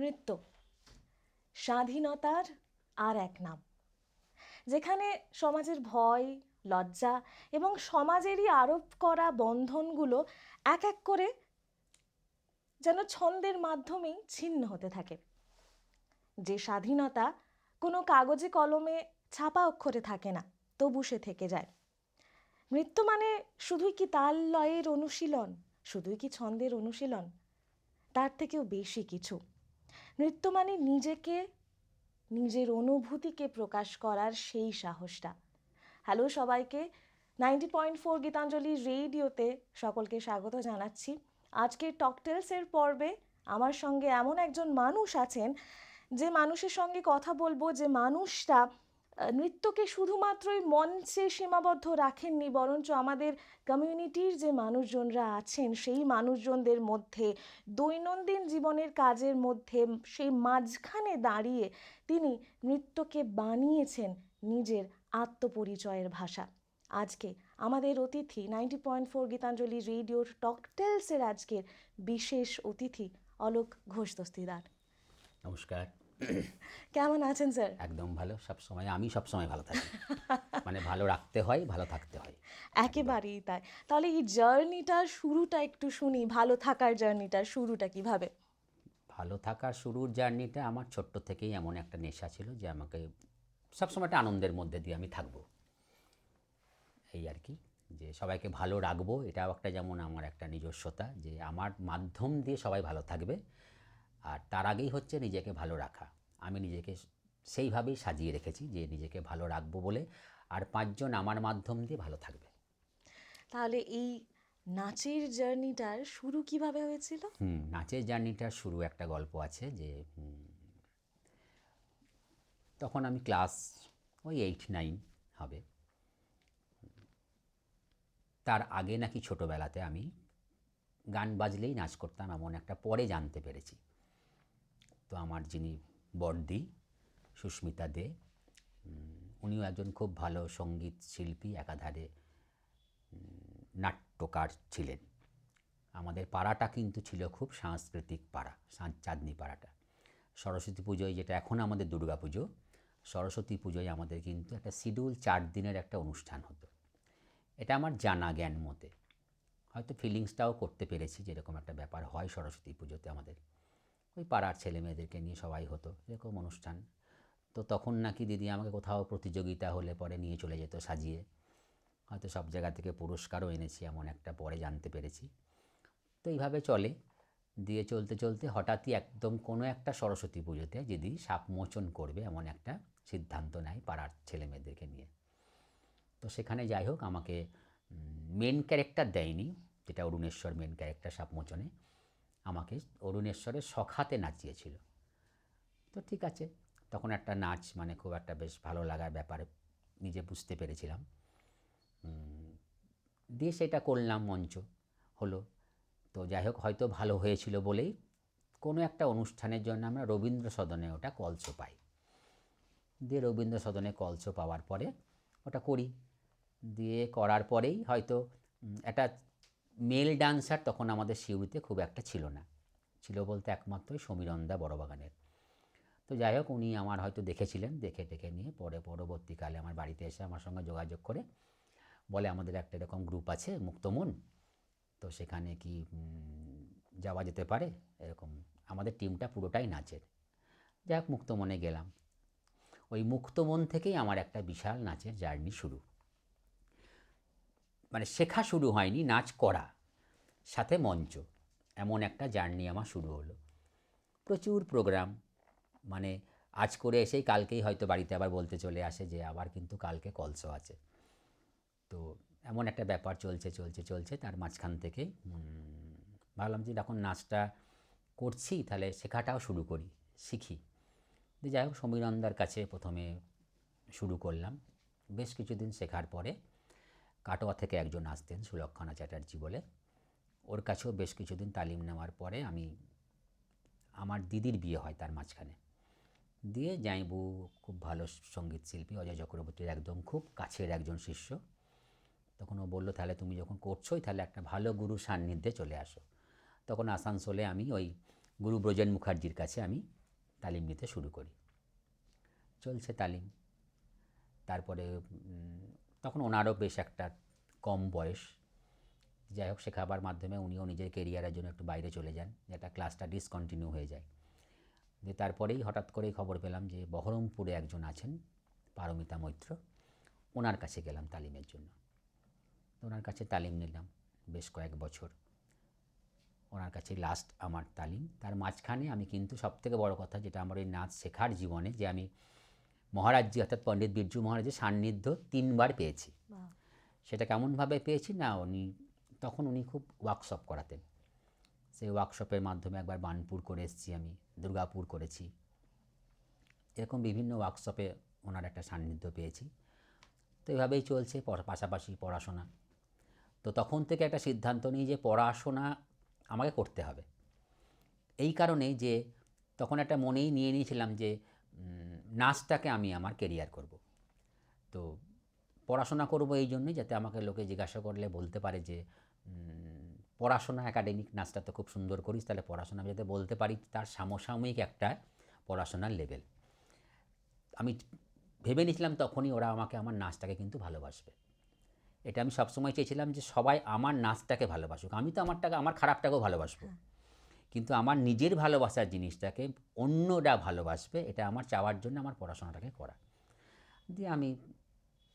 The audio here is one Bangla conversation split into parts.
নৃত্য স্বাধীনতার আর এক নাম, যেখানে সমাজের ভয়, লজ্জা এবং সমাজেরই আরোপ করা বন্ধনগুলো এক এক করে যেন ছন্দের মাধ্যমেই ছিন্ন হতে থাকে। যে স্বাধীনতা কোনো কাগজে কলমে ছাপা অক্ষরে থাকে না, তবু সে থেকে যায়। নৃত্য মানে শুধুই কি তাল লয়ের অনুশীলন, শুধুই কি ছন্দের অনুশীলন? তার থেকেও বেশি কিছু। নৃত্য মানে নিজেকে, নিজের অনুভূতিকে প্রকাশ করার সেই সাহসটা। হ্যালো সবাইকে, 90.4 গীতাঞ্জলি রেডিওতে সকলকে স্বাগত জানাচ্ছি। আজকের টকটেলসের পর্বে আমার সঙ্গে এমন একজন মানুষ আছেন, যে মানুষের সঙ্গে কথা বলবো, যে মানুষটা নৃত্যকে শুধুমাত্রই মঞ্চে সীমাবদ্ধ রাখেননি, বরঞ্চ আমাদের কমিউনিটির যে মানুষজনরা আছেন সেই মানুষজনদের মধ্যে দৈনন্দিন জীবনের কাজের মধ্যে সেই মাঝখানে দাঁড়িয়ে তিনি নৃত্যকে বানিয়েছেন নিজের আত্মপরিচয়ের ভাষা। আজকে আমাদের অতিথি 90.4 গীতাঞ্জলি রেডিওর টকটেলসের আজকের বিশেষ অতিথি অলোক ঘোষ দস্তিদার। নমস্কার। কেমন আছেন স্যার? একদম ভালো, সবসময় আমি সবসময় ভালো থাকি। মানে ভালো রাখতে হয়, ভালো থাকতে হয়। একেবারেই তাই। তাহলে এই জার্নিটার শুরুটা একটু শুনি, ভালো থাকার জার্নিটার শুরুটা কিভাবে? ভালো থাকার শুরুর জার্নিটা আমার ছোট্ট থেকেই এমন একটা নেশা ছিল যে আমাকে সবসময় একটা আনন্দের মধ্যে দিয়ে আমি থাকবো, এই আর কি। যে সবাইকে ভালো রাখবো, এটাও একটা যেমন আমার একটা নিজস্বতা, যে আমার মাধ্যম দিয়ে সবাই ভালো থাকবে। আর তার আগেই হচ্ছে নিজেকে ভালো রাখা। আমি নিজেকে সেইভাবেই সাজিয়ে রেখেছি যে নিজেকে ভালো রাখবো বলে আর পাঁচজন আমার মাধ্যম দিয়ে ভালো থাকবে। তাহলে এই নাচের জার্নিটার শুরু কিভাবে হয়েছিল? নাচের জার্নিটার শুরু একটা গল্প আছে যে তখন আমি ক্লাস ওই 8-9 হবে। তার আগে নাকি ছোটোবেলাতে আমি গান বাজলেই নাচ করতাম, এমন একটা পরে জানতে পেরেছি। তো আমার যিনি বড়দি সুস্মিতা দে, উনিও একজন খুব ভালো সঙ্গীত শিল্পী, একাধারে নাট্যকার ছিলেন। আমাদের পাড়াটা কিন্তু ছিল খুব সাংস্কৃতিক পাড়া, চাঁদনি পাড়াটা। সরস্বতী পুজোয়, যেটা এখন আমাদের দুর্গা পুজো, সরস্বতী পুজোয় আমাদের কিন্তু একটা শিডিউল 4 দিনের একটা অনুষ্ঠান হতো। এটা আমার জানা জ্ঞান মতে, হয়তো ফিলিংসটাও করতে পেরেছি যেরকম একটা ব্যাপার হয় সরস্বতী পুজোতে আমাদের। ওই পাড়ার ছেলে মেয়েদেরকে নিয়ে সবাই হতো এরকম অনুষ্ঠান। তো তখন নাকি দিদি আমাকে কোথাও প্রতিযোগিতা হলে পরে নিয়ে চলে যেত সাজিয়ে, হয়তো সব জায়গা থেকে পুরস্কারও এনেছি, এমন একটা পরে জানতে পেরেছি। তো এইভাবে চলে দিয়ে চলতে চলতে হঠাৎই একদম কোনো একটা সরস্বতী পুজোতে দিদি সাপ মোচন করবে এমন একটা সিদ্ধান্ত নেয় পাড়ার ছেলে মেয়েদেরকে নিয়ে। তো সেখানে যাই হোক, আমাকে মেন ক্যারেক্টার দেয়নি, যেটা অরুণেশ্বর মেন ক্যারেক্টার সাপমোচনে, আমাকে অরুণেশ্বরের সখাতে নাচিয়েছিল। তো ঠিক আছে, তখন একটা নাচ মানে খুব একটা বেশ ভালো লাগার ব্যাপারে নিজে বুঝতে পেরেছিলাম। দিয়ে সেটা করলাম, মঞ্চ হলো। তো যাই হোক, হয়তো ভালো হয়েছিল বলেই কোনো একটা অনুষ্ঠানের জন্য আমরা রবীন্দ্র সদনে ওটা কলস পাই। দিয়ে রবীন্দ্র সদনে কলস পাওয়ার পরে ওটা করি। দিয়ে করার পরেই হয়তো একটা মেল ডান্সার তখন আমাদের সিউড়িতে খুব একটা ছিল না, ছিল বলতে একমাত্র সমীরণদা বড়বাগানের। তো যাই হোক, উনি আমার হয়তো দেখেছিলেন, দেখে টেকে নিয়ে পরে পরবর্তীকালে আমার বাড়িতে এসে আমার সঙ্গে যোগাযোগ করে বলে আমাদের একটা এরকম গ্রুপ আছে মুক্তমন, তো সেখানে কি যাওয়া যেতে পারে এরকম। আমাদের টিমটা পুরোটাই নাচের। যাই হোক, মুক্তমনে গেলাম। ওই মুক্তমন থেকেই আমার একটা বিশাল নাচের জার্নি শুরু। মানে শেখা শুরু হয়নি, নাচ করা সাথে মঞ্চ, এমন একটা জার্নি আমার শুরু হলো। প্রচুর প্রোগ্রাম, মানে আজ করে এসেই কালকেই হয়তো বাড়িতে আবার বলতে চলে আসে যে আবার কিন্তু কালকে কলস আছে। তো এমন একটা ব্যাপার চলছে চলছে চলছে। তার মাঝখান থেকে ভাবলাম যে যখন নাচটা করছি তাহলে শেখাটাও শুরু করি, শিখি। যাই হোক, সমীরণদার কাছে প্রথমে শুরু করলাম। বেশ কিছুদিন শেখার পরে কাটোয়া থেকে একজন আসতেন, সুলক্ষণা চ্যাটার্জি বলে, ওর কাছেও বেশ কিছুদিন তালিম নেওয়ার পরে আমি, আমার দিদির বিয়ে হয় তার মাঝখানে। দিয়ে জাইবু খুব ভালো সঙ্গীত শিল্পী, অজয় চক্রবর্তীর একদম খুব কাছের একজন শিষ্য। তখন ও বললো তাহলে তুমি যখন করছোই তাহলে একটা ভালো গুরু সান্নিধ্যে চলে আসো। তখন আসানসোলে আমি ওই গুরু ব্রজেন মুখার্জির কাছে আমি তালিম নিতে শুরু করি। চলছে তালিম। তারপরে তখন ওনারও বেশ একটা কম বয়স, যাই হোক শেখাবার মাধ্যমে উনিও নিজের কেরিয়ারের জন্য একটু বাইরে চলে যান, যেটা ক্লাসটা ডিসকন্টিনিউ হয়ে যায়। যে তারপরেই হঠাৎ করেই খবর পেলাম যে বহরমপুরে একজন আছেন পারমিতা মৈত্র, ওনার কাছে গেলাম তালিমের জন্য। ওনার কাছে তালিম নিলাম বেশ কয়েক বছর। ওনার কাছে লাস্ট আমার তালিম। তার মাঝখানে আমি কিন্তু সবথেকে বড় কথা যেটা আমার এই নাচ শেখার জীবনে, যে আমি মহারাজজি অর্থাৎ পণ্ডিত বিরজু মহারাজের সান্নিধ্য 3 বার পেয়েছি। বাহ! সেটা কেমনভাবে পেয়েছি না, তখন উনি খুব ওয়ার্কশপ করাতেন। সেই ওয়ার্কশপের মাধ্যমে একবার বার্নপুর করে এসেছি, আমি দুর্গাপুর করেছি, এরকম বিভিন্ন ওয়ার্কশপে ওনার একটা সান্নিধ্য পেয়েছি। তো এভাবেই চলছে, পাশাপাশি পড়াশোনা। তো তখন থেকে একটা সিদ্ধান্ত নিই যে পড়াশোনা আমাকে করতে হবে। এই কারণেই যে তখন একটা মনেই নিয়ে নিয়েছিলাম যে নাচটাকে আমি আমার কেরিয়ার করব। তো পড়াশোনা করব এই জন্যই, যাতে আমাকে লোকে জিজ্ঞাসা করলে বলতে পারে যে পড়াশোনা একাডেমিক নাচটা তো খুব সুন্দর করিস, তাহলে পড়াশোনা যাতে বলতে পারি তার সমসাময়িক একটা পড়াশোনার লেভেল। আমি ভেবে নিয়েছিলাম তখনই ওরা আমাকে, আমার নাচটাকে কিন্তু ভালোবাসবে। এটা আমি সবসময় চেয়েছিলাম যে সবাই আমার নাচটাকে ভালোবাসুক। আমি তো আমার খারাপটাকেও ভালোবাসবো, কিন্তু আমার নিজের ভালোবাসার জিনিসটাকে অন্যরা ভালোবাসবে, এটা আমার চাওয়ার জন্য আমার পড়াশোনাটাকে করা। দিয়ে আমি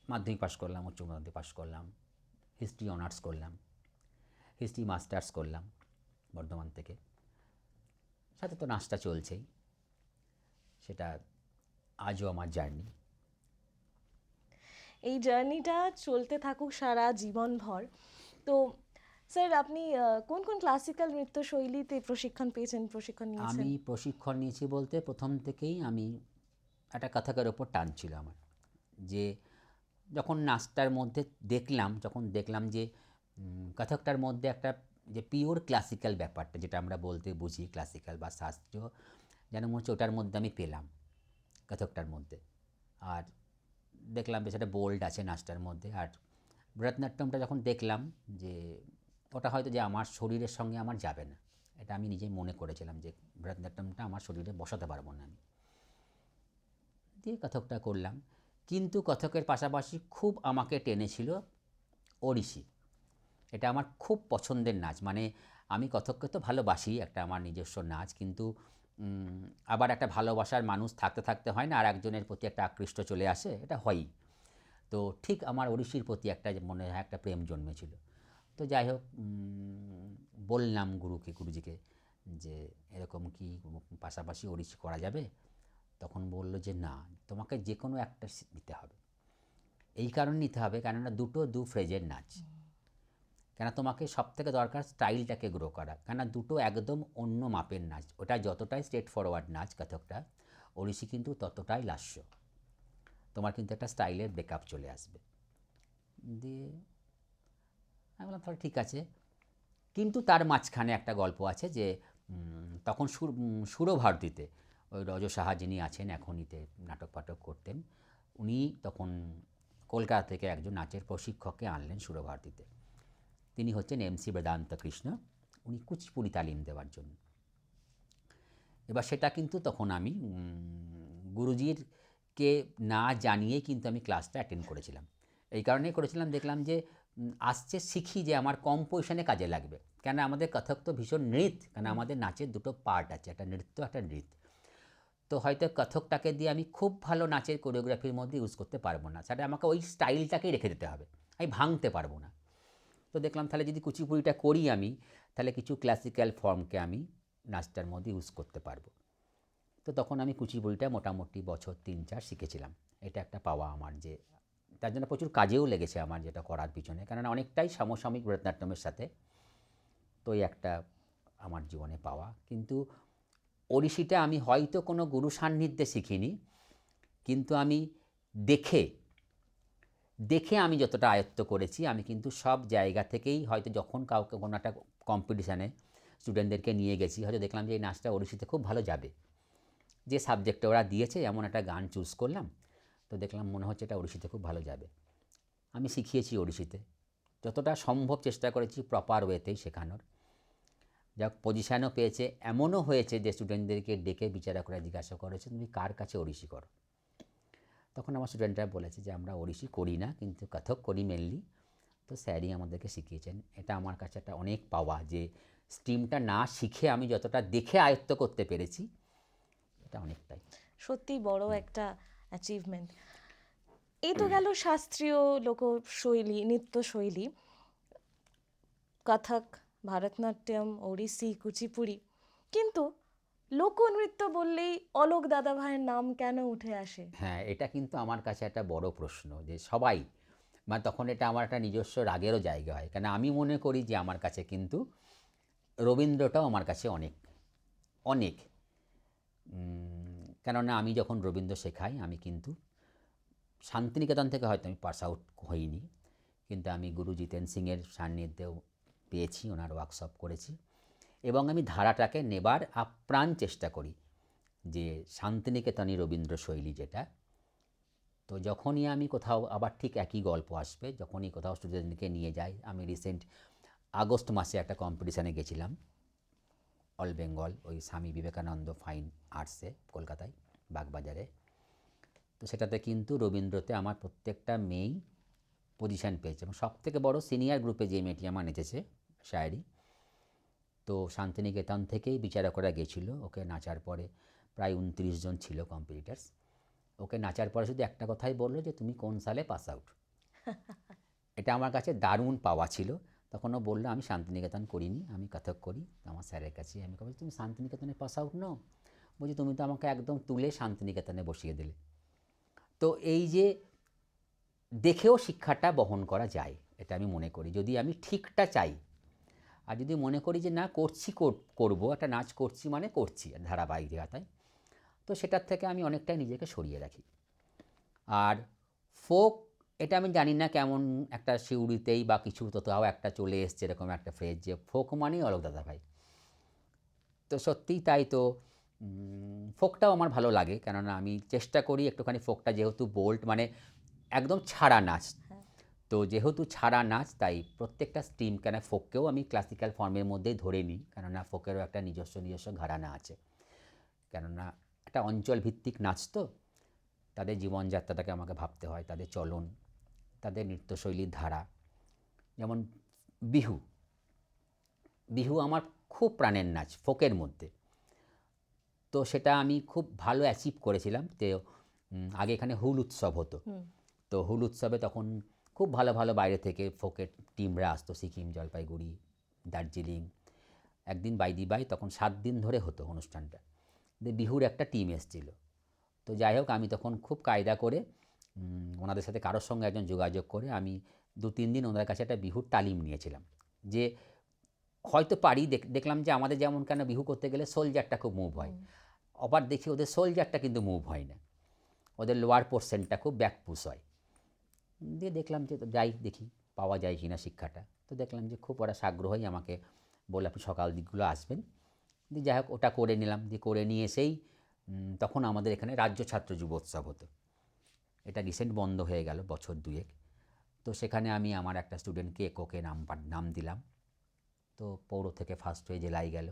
মাধ্যমিক পাশ করলাম, উচ্চ মাধ্যমিক পাশ করলাম, হিস্ট্রি অনার্স করলাম, হিস্ট্রি মাস্টার্স করলাম বর্ধমান থেকে। সাথে তো নাচটা চলছেই, সেটা আজও আমার জার্নি। এই জার্নিটা চলতে থাকুক সারা জীবনভর। তো স্যার, আপনি কোন কোন ক্লাসিক্যাল নৃত্যশৈলীতে প্রশিক্ষণ নিয়েছেন? আমি প্রশিক্ষণ নিয়েছি বলতে প্রথম থেকেই আমি একটা কথকের ওপর টান ছিল আমার। যে যখন নাচটার মধ্যে দেখলাম যে কথকটার মধ্যে একটা যে পিওর ক্লাসিক্যাল ব্যাপারটা, যেটা আমরা বলতে বুঝি ক্লাসিক্যাল বা শাস্ত্রীয়, যেন মনে হচ্ছে ওটার মধ্যে আমি পেলাম কথকটার মধ্যে। আর দেখলাম বেশ একটা বোল্ড আছে নাচটার মধ্যে। আর ভরতনাট্যমটা যখন দেখলাম যে ওটা হয়তো যে আমার শরীরের সঙ্গে আমার যাবে না, এটা আমি নিজেই মনে করেছিলাম যে ভরতনাট্যমটা আমার শরীরে বসাতে পারবো না আমি। দিয়ে কথকটা করলাম। কিন্তু কথকের পাশাপাশি খুব আমাকে টেনেছিল ওড়িশি। এটা আমার খুব পছন্দের নাচ। মানে আমি কথককে তো ভালোবাসি, একটা আমার নিজস্ব নাচ, কিন্তু আবার একটা ভালোবাসার মানুষ থাকতে থাকতে হয় না আর একজনের প্রতি একটা আকৃষ্ট চলে আসে, এটা হয়ই। তো ঠিক আমার ওড়িশির প্রতি একটা মনে হয় একটা প্রেম জন্মেছিল। তো যাই হোক বললাম গুরুজিকে যে এরকম কি পাশাপাশি ওড়িশি করা যাবে? তখন বলল যে না, তোমাকে যে কোনো একটা নিতে হবে। এই কারণে নিতে হবে কেননা দু ফ্রেজের নাচ। কেন তোমাকে সবথেকে দরকার স্টাইলটাকে গ্রো করা, কেননা দুটো একদম অন্য মাপের নাচ। ওটা যতটাই স্ট্রেট ফরওয়ার্ড নাচ কথকটা, ওড়িশি কিন্তু ততটাই লাস্য। তোমার কিন্তু একটা স্টাইলের ব্রেকআপ চলে আসবে। দিয়ে আমি বললাম তাহলে ঠিক আছে। কিন্তু তার মাঝখানে একটা গল্প আছে যে তখন সুরভারতীতে ওই রজ সাহা যিনি আছেন এখনিতে নাটক পাটক করতেন, উনি তখন কলকাতা থেকে একজন নাচের প্রশিক্ষককে আনলেন সুরভারতীতে। তিনি হচ্ছেন MC বেদান্ত কৃষ্ণ। উনি কুচিপুড়ি তালিম দেওয়ার জন্য। এবার সেটা কিন্তু তখন আমি গুরুজির কে না জানিয়ে কিন্তু আমি ক্লাসটা অ্যাটেন্ড করেছিলাম। এই কারণেই করেছিলাম, দেখলাম যে আসছে শিখি যে আমার কম পয়সানে কাজে লাগবে। কেন আমাদের কথক তো ভীষণ নৃত্য, কেন আমাদের নাচের দুটো পার্ট আছে, একটা নৃত্য একটা নৃত্য। তো হয়তো কথকটাকে দিয়ে আমি খুব ভালো নাচের কোরিওগ্রাফির মধ্যে ইউজ করতে পারবো না, সেটা আমাকে ওই স্টাইলটাকেই রেখে দিতে হবে, আমি ভাঙতে পারবো না। তো দেখলাম তাহলে যদি কুচিপুড়িটা করি আমি, তাহলে কিছু ক্লাসিক্যাল ফর্মকে আমি নাচটার মধ্যে ইউজ করতে পারবো। তো তখন আমি কুচিপুড়িটা মোটামুটি বছর 3-4 শিখেছিলাম। এটা একটা পাওয়া আমার, যে তার জন্য প্রচুর কাজেও লেগেছে আমার যেটা করার পিছনে, কেননা অনেকটাই সমসাময়িক ভরতনাট্যমের সাথে। তো এই একটা আমার জীবনে পাওয়া। কিন্তু ওড়িশিটা আমি হয়তো কোনো গুরু সান্নিধ্যে শিখিনি, কিন্তু আমি দেখে আমি যতটা আয়ত্ত করেছি, আমি কিন্তু সব জায়গা থেকেই হয়তো যখন কাউকে কোনো একটা কম্পিটিশানে স্টুডেন্টদেরকে নিয়ে গেছি, হয়তো দেখলাম যে এই নাচটা ওড়িশিতে খুব ভালো যাবে, যে সাবজেক্টে ওরা দিয়েছে এমন একটা গান চুজ করলাম, তো দেখলাম মনে হচ্ছে এটা ওড়িশিতে খুব ভালো যাবে। আমি শিখিয়েছি ওড়িশিতে, যতটা সম্ভব চেষ্টা করেছি প্রপার ওয়েতেই শেখানোর। যা পজিশানও পেয়েছে। এমনও হয়েছে যে স্টুডেন্টদেরকে ডেকে বিচারকরা জিজ্ঞাসা করেছে তুমি কার কাছে ওড়িশি করো। তখন আমার স্টুডেন্টরা বলেছে যে আমরা ওড়িশি করি না, কিন্তু কথক করি মেনলি। তো স্যারই আমাদেরকে শিখিয়েছেন। এটা আমার কাছে একটা অনেক পাওয়া, যে স্ট্রিমটা না শিখে আমি যতটা দেখে আয়ত্ত করতে পেরেছি, এটা অনেকটাই। সত্যি বড় একটা অ্যাচিভমেন্ট। এই তো গেল শাস্ত্রীয় লোকশৈলী, নৃত্যশৈলী, কথক, ভারতনাট্যম, ওড়িশি, কুচিপুড়ি। কিন্তু লোকনৃত্য বললেই অলোক দাদাভাইয়ের নাম কেন উঠে আসে? হ্যাঁ, এটা কিন্তু আমার কাছে একটা বড় প্রশ্ন, যে সবাই, মানে তখন এটা আমার একটা নিজস্ব রাগেরও জায়গা হয়। কেন আমি মনে করি যে আমার কাছে কিন্তু রবীন্দ্রটাও আমার কাছে অনেক অনেক কেননা আমি যখন রবীন্দ্র শেখাই, আমি কিন্তু শান্তিনিকেতন থেকে হয়তো আমি পাস আউট হইনি, কিন্তু আমি গুরু জিতেন সিংয়ের সান্নিধ্যেও পেয়েছি, ওনার ওয়ার্কশপ করেছি, এবং আমি ধারাটাকে নেবার আপ্রাণ চেষ্টা করি, যে শান্তিনিকেতনী রবীন্দ্র শৈলী যেটা। তো যখনই আমি কোথাও, আবার ঠিক একই গল্প আসবে, যখনই কোথাও স্টুডেন্টকে নিয়ে যাই। আমি রিসেন্ট আগস্ট মাসে একটা কম্পিটিশানে গেছিলাম, অল বেঙ্গল, ওই স্বামী বিবেকানন্দ ফাইন আর্টসে, কলকাতায় বাগবাজারে। তো সেটাতে কিন্তু রবীন্দ্রতে আমার প্রত্যেকটা মেয়েই পজিশান পেয়েছে, এবং সবথেকে বড় সিনিয়র গ্রুপে যে মেয়েটি আমার নেচেছে শায়েরি। তো শান্তিনিকেতন থেকেই বিচারকরা গেছিলো, ওকে নাচার পরে প্রায় 29 জন ছিল কম্পিটিটার্স। ওকে নাচার পরে শুধু একটা কথাই বললো যে তুমি কোন সালে পাস আউট। এটা আমার কাছে দারুণ পাওয়া ছিল। তখন ও বললো আমি শান্তিনিকেতন করিনি, আমি কথক করি। আমার স্যারের কাছে আমি বলছি তুমি শান্তিনিকেতনে পাস আউট নও? বলছি তুমি তো আমাকে একদম তুলে শান্তিনিকেতনে বসিয়ে দিলে। তো এই যে দেখেও শিক্ষাটা বহন করা যায়, এটা আমি মনে করি, যদি আমি ঠিকটা চাই। আর যদি মনে করি যে না করছি, করবো, একটা নাচ করছি মানে করছি ধারাবাহিকতায়, তো সেটার থেকে আমি অনেকটাই নিজেকে সরিয়ে রাখি। আর ফোক, এটা আমি জানি না কেমন একটা সিউড়িতেই বা কিছু কোথাও একটা চলে এসছে এরকম একটা ফ্রেজ, যে ফোক মানেই অলোক দাদাভাই। তো সত্যিই তাই। তো ফোকটাও আমার ভালো লাগে, কেননা আমি চেষ্টা করি একটুখানি ফোকটা, যেহেতু বোল্ড মানে একদম ছাড়া নাচ, তো যেহেতু ছাড়া নাচ, তাই প্রত্যেকটা স্ট্রিম, কেন ফোককেও আমি ক্লাসিক্যাল ফর্মের মধ্যেই ধরে নিই, কেননা ফোকেরও একটা নিজস্ব ঘরানা আছে। কেননা একটা অঞ্চল ভিত্তিক নাচ, তো তাদের জীবনযাত্রাটাকে আমাকে ভাবতে হয়, তাদের চলন, তাদের নৃত্যশৈলীর ধারা। যেমন বিহু, বিহু আমার খুব প্রাণের নাচ ফোকের মধ্যে। তো সেটা আমি খুব ভালো অ্যাচিভ করেছিলাম। তো আগে এখানে হুল উৎসব হতো, তো হুল উৎসবে তখন খুব ভালো ভালো বাইরে থেকে ফোকের টিমরা আসতো, সিকিম, জলপাইগুড়ি, দার্জিলিং। একদিন বাই তখন 7 দিন ধরে হতো অনুষ্ঠানটা, বিহুর একটা টিম এসেছিলো। তো যাই হোক, আমি তখন খুব কায়দা করে ওনাদের সাথে কারোর সঙ্গে একজন যোগাযোগ করে আমি 2-3 দিন ওনাদের কাছে একটা বিহুর তালিম নিয়েছিলাম, যে হয়তো পারি। দেখলাম যে আমাদের যেমন কেন বিহু করতে গেলে সোলজারটা খুব মুভ হয়, আবার দেখি ওদের সোলজারটা কিন্তু মুভ হয় না, ওদের লোয়ার পোর্শনটা খুব ব্যাক পুশ হয়। দিয়ে দেখলাম যে যাই দেখি পাওয়া যায় কিনা শিক্ষাটা। তো দেখলাম যে খুব ওরা আগ্রহী, আমাকে বলে আপনি সকাল দিকগুলো আসবেন। দিয়ে যাই হোক ওটা করে নিলাম। দিয়ে করে নিয়ে এসেই তখন আমাদের এখানে রাজ্য ছাত্র যুবোৎসব হতো, এটা রিসেন্ট বন্ধ হয়ে গেল বছর 2-এক। তো সেখানে আমি আমার একটা স্টুডেন্টকে এককে নাম দিলাম। তো পৌর থেকে ফার্স্ট হয়ে জেলায় গেল,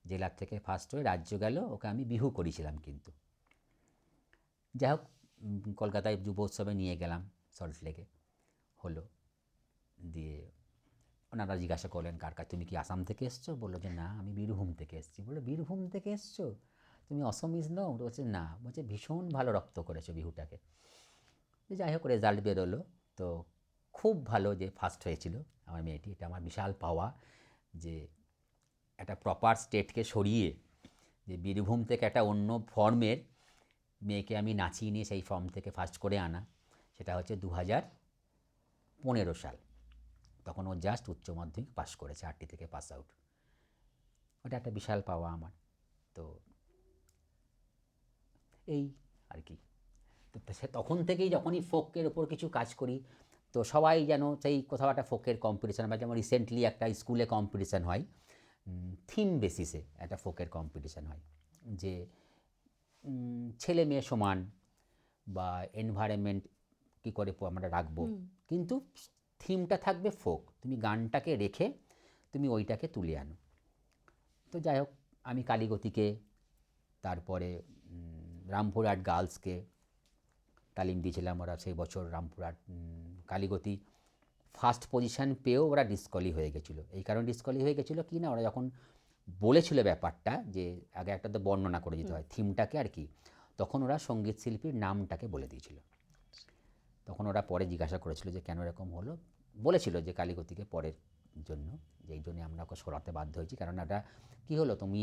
জেলার থেকে ফার্স্ট হয়ে রাজ্য গেল, ওকে আমি বিহু করেছিলাম। কিন্তু যাই হোক কলকাতায় যুবোৎসবে নিয়ে গেলাম, সল্ট লেকে হলো। দিয়ে ওনারা জিজ্ঞাসা করলেন কার কাছে, তুমি কি আসাম থেকে এসছো? বললো যে না আমি বীরভূম থেকে এসেছি। বললো বীরভূম থেকে এসছো, তুমি অসমিজ নও? বলছে না। বলছে ভীষণ ভালো রপ্ত করেছো বিহুটাকে। যাই হোক রেজাল্ট বেরোলো, তো খুব ভালো যে ফার্স্ট হয়েছিল আমার মেয়েটি। এটা আমার বিশাল পাওয়া, যে একটা প্রপার স্টেটকে সরিয়ে, যে বীরভূম থেকে একটা অন্য ফর্মের মেয়েকে আমি নাচিয়ে নিয়ে সেই ফর্ম থেকে ফার্স্ট করে আনা। সেটা হচ্ছে 2015 সাল, তখন ও জাস্ট উচ্চ মাধ্যমিক পাস করেছে, 8টি থেকে পাস আউট। ওটা একটা বিশাল পাওয়া আমার। তো এই আর কি। তো সে তখন থেকেই যখনই ফোকের ওপর কিছু কাজ করি, তো সবাই যেন সেই কোথাও একটা ফোকের কম্পিটিশান, বা যেমন রিসেন্টলি একটা স্কুলে কম্পিটিশান হয়, থিম বেসিসে একটা ফোকের কম্পিটিশান হয়, যে ছেলে মেয়ে সমান, বা এনভায়রনমেন্ট কী করে আমরা রাখবো, কিন্তু থিমটা থাকবে ফোক। তুমি গানটাকে রেখে তুমি ওইটাকে তুলে আনো। তো যাই হোক, আমি কালীগতিকে, তারপরে রামপুরহাট গার্লসকে তালিম দিয়েছিলাম। ওরা সেই বছর রামপুরহাট কালীগতি ফার্স্ট পজিশন পেয়েও ওরা ডিসকোয়ালি হয়ে গেছিলো। এই কারণে ডিসকোয়ালি হয়ে গেছিলো কি না, ওরা যখন বলেছিল ব্যাপারটা যে আগে একটা তো বর্ণনা করে দিতে হয় থিমটাকে আর কি, তখন ওরা সঙ্গীত শিল্পীর নামটাকে বলে দিয়েছিল। তখন ওরা পরে জিজ্ঞাসা করেছিল যে কেন এরকম হলো, বলেছিল যে কালীগতিকে পরের জন্য, যেই জন্য আমরা ওকে সরাতে বাধ্য হয়েছি, কারণ এটা কী হলো, তুমি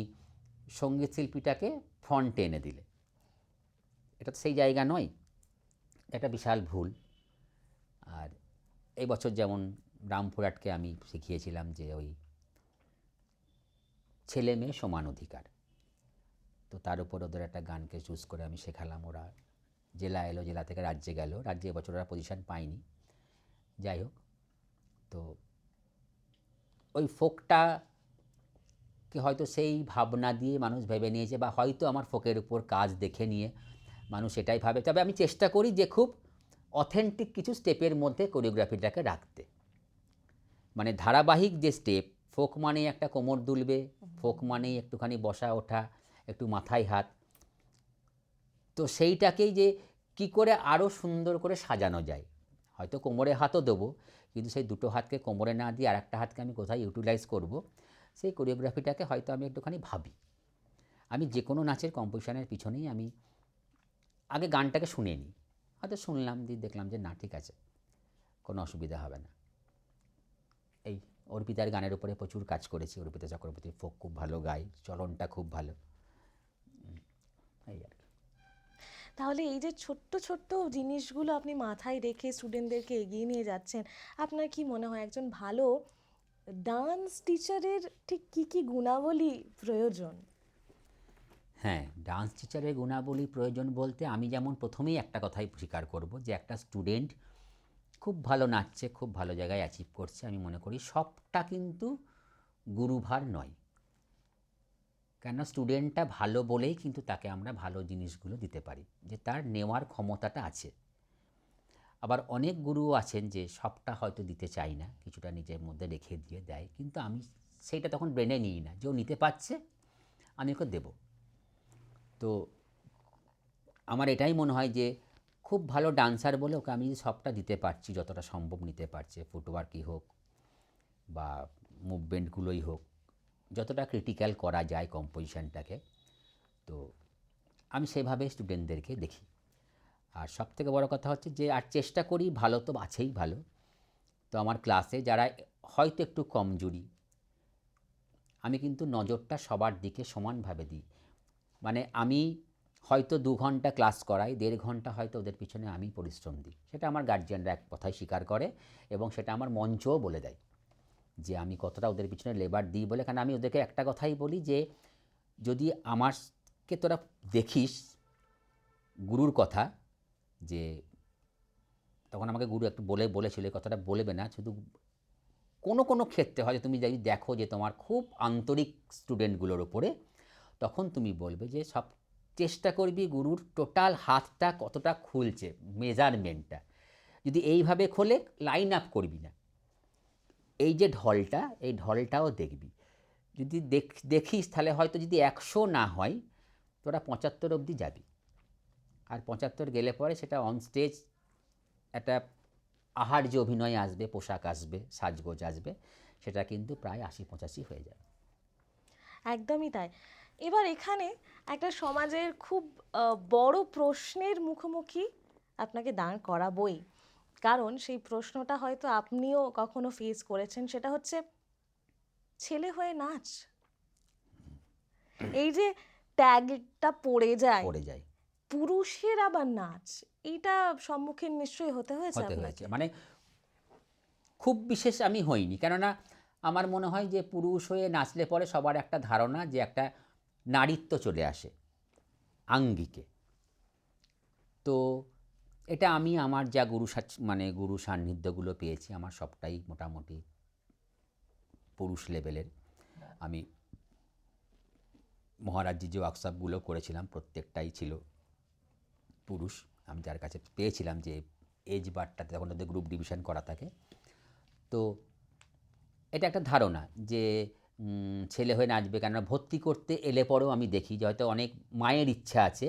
সঙ্গীত শিল্পীটাকে ফ্রন্টে এনে দিলে, এটা তো সেই জায়গা নয়, এটা বিশাল ভুল। আর এই বছর যেমন রামপুরহাটকে আমি শিখিয়েছিলাম যে ওই ছেলে মেয়ে সমান অধিকার, তো তার উপর ওদের একটা গানকে চুজ করে আমি শেখালাম। ওরা জেলা এলো, জেলা থেকে রাজ্যে গেল, রাজ্যে এবছর ওরা পজিশন পায়নি। যাই হোক, তো ওই ফোকটাকে হয়তো সেই ভাবনা দিয়ে মানুষ ভেবে নিয়েছে, বা হয়তো আমার ফোকের উপর কাজ দেখে নিয়ে মানুষ এটাই ভাবে। তবে আমি চেষ্টা করি যে খুব অথেন্টিক কিছু স্টেপের মধ্যে কোরিওগ্রাফিটাকে রাখতে, মানে ধারাবাহিক যে স্টেপ, ফোক মানেই একটা কোমর দুলবে, ফোক মানেই একটুখানি বসা ওঠা, একটু মাথায় হাত, তো সেইটাকেই যে কি করে আরও সুন্দর করে সাজানো যায়। হয়তো কোমরে হাতও দেবো, কিন্তু সেই দুটো হাতকে কোমরে না দিয়ে আর একটা হাতকে আমি কোথায় ইউটিলাইজ করব, সেই কোরিওগ্রাফিটাকে হয়তো আমি একটুখানি ভাবি। আমি যে কোনো নাচের কম্পোজিশনের পিছনেই আমি আগে গানটাকে শুনে নিই, হয়তো শুনলাম দিয়ে দেখলাম যে না ঠিক আছে, কোনো অসুবিধা হবে না। এই অর্পিতার গানের উপরে প্রচুর কাজ করেছি, অর্পিতা চক্রবর্তী ফোক খুব ভালো গায়, চলনটা খুব ভালো, এই আর কি। তাহলে এই যে ছোট্ট ছোট্ট জিনিসগুলো আপনি মাথায় রেখে স্টুডেন্টদেরকে এগিয়ে নিয়ে যাচ্ছেন, আপনার কি মনে হয় একজন ভালো ডান্স টিচারের ঠিক কী কী গুণাবলী প্রয়োজন? হ্যাঁ, ডান্স টিচারের গুণাবলী প্রয়োজন বলতে আমি যেমন প্রথমেই একটা কথাই স্বীকার করব যে একটা স্টুডেন্ট খুব ভালো নাচছে, খুব ভালো জায়গায় অ্যাচিভ করছে, আমি মনে করি সবটা কিন্তু গুরুভার নয়। কেন, স্টুডেন্টটা ভালো বলেই কিন্তু তাকে আমরা ভালো জিনিসগুলো দিতে পারি, যে তার নেওয়ার ক্ষমতাটা আছে। আবার অনেক গুরুও আছেন যে সবটা হয়তো দিতে চাই না, কিছুটা নিজের মধ্যে রেখে দিয়ে দেয়, কিন্তু আমি সেইটা তখন ব্রেনে নিই না, যে ও নিতে পারছে আমি ওকে দেবো। তো আমার এটাই মনে হয় যে খুব ভালো ডান্সার বলে ওকে আমি সবটা দিতে পারছি, যতটা সম্ভব নিতে পারছে, ফুটওয়ার্কই হোক বা মুভমেন্টগুলোই হোক, যতটা ক্রিটিক্যাল করা যায় কম্পোজিশনটাকে, তো আমি সেভাবে স্টুডেন্টদেরকে দেখি। আর সবথেকে বড় কথা হচ্ছে যে আর চেষ্টা করি, ভালো তো আছেই ভালো, তো আমার ক্লাসে যারা হয়তো একটু কমজোরি, আমি কিন্তু নজরটা সবার দিকে সমানভাবে দিই। মানে আমি হয়তো 2 ঘন্টা ক্লাস করাই, 1.5 ঘন্টা হয়তো ওদের পিছনে আমি পরিশ্রম দিই, সেটা আমার গার্জিয়ানরা এক কথায় স্বীকার করে, এবং সেটা আমার মঞ্চও বলে দেয় যে আমি কতটা ওদের পিছনে লেবার দিই বলে। কারণ আমি ওদেরকে একটা কথাই বলি যে যদি আমারকে তোরা দেখিস গুরুর কথা, যে তখন আমাকে গুরু একটু বলেছিল এই কথাটা বলবে না, শুধু কোনো কোনো ক্ষেত্রে হয়তো তুমি যদি দেখো যে তোমার খুব আন্তরিক স্টুডেন্টগুলোর ওপরে, তখন তুমি বলবে যে সব চেষ্টা করবি গুরুর টোটাল হাতটা কতটা খুলছে, মেজারমেন্টটা যদি এইভাবে খোলে, লাইন আপ করবি না, এই যে ঢলটা, এই ঢলটাও দেখবি। যদি দেখিস তাহলে হয়তো যদি 100 না হয়, তোরা 75 অবধি যাবি। আর 75 গেলে পরে সেটা অন স্টেজ একটা আহার্য অভিনয় আসবে, পোশাক আসবে, সাজগোজ আসবে, সেটা কিন্তু প্রায় 80-85 হয়ে যাবে। একদমই তাই। এবার এখানে একটা সমাজের খুব বড় প্রশ্নের মুখোমুখি আপনাকে দাঁড় করাবই, কারণ সেই প্রশ্নটা হয়তো আপনিও কখনো ফেস করেছেন, সেটা হচ্ছে ছেলে হয়ে নাচ। এই যে ট্যাগটা পড়ে যায় পড়ে যায়, পুরুষের আবার নাচ, এইটা সম্মুখীন নিশ্চয়ই হতে হয়েছে হতে হয়েছে, আপনাকে। মানে খুব বিশেষ আমি হইনি, কেননা আমার মনে হয় যে পুরুষ হয়ে নাচলে পরে সবার একটা ধারণা যে একটা নারীত্ব চলে আসে আঙ্গিকে। তো এটা আমি আমার যা মানে গুরু সান্নিধ্যগুলো পেয়েছি, আমার সবটাই মোটামুটি পুরুষ লেভেলের। আমি মহারাজজি যে ওয়ার্কশপগুলো করেছিলাম প্রত্যেকটাই ছিল পুরুষ। আমি যার কাছে পেয়েছিলাম যে এজ বারটাতে তখন ওদের গ্রুপ ডিভিশন করা থাকে, তো এটা একটা ধারণা যে ছেলে হয়ে নাচবে, কেননা ভর্তি করতে এলে পরেও আমি দেখি যে হয়তো অনেক মায়ের ইচ্ছা আছে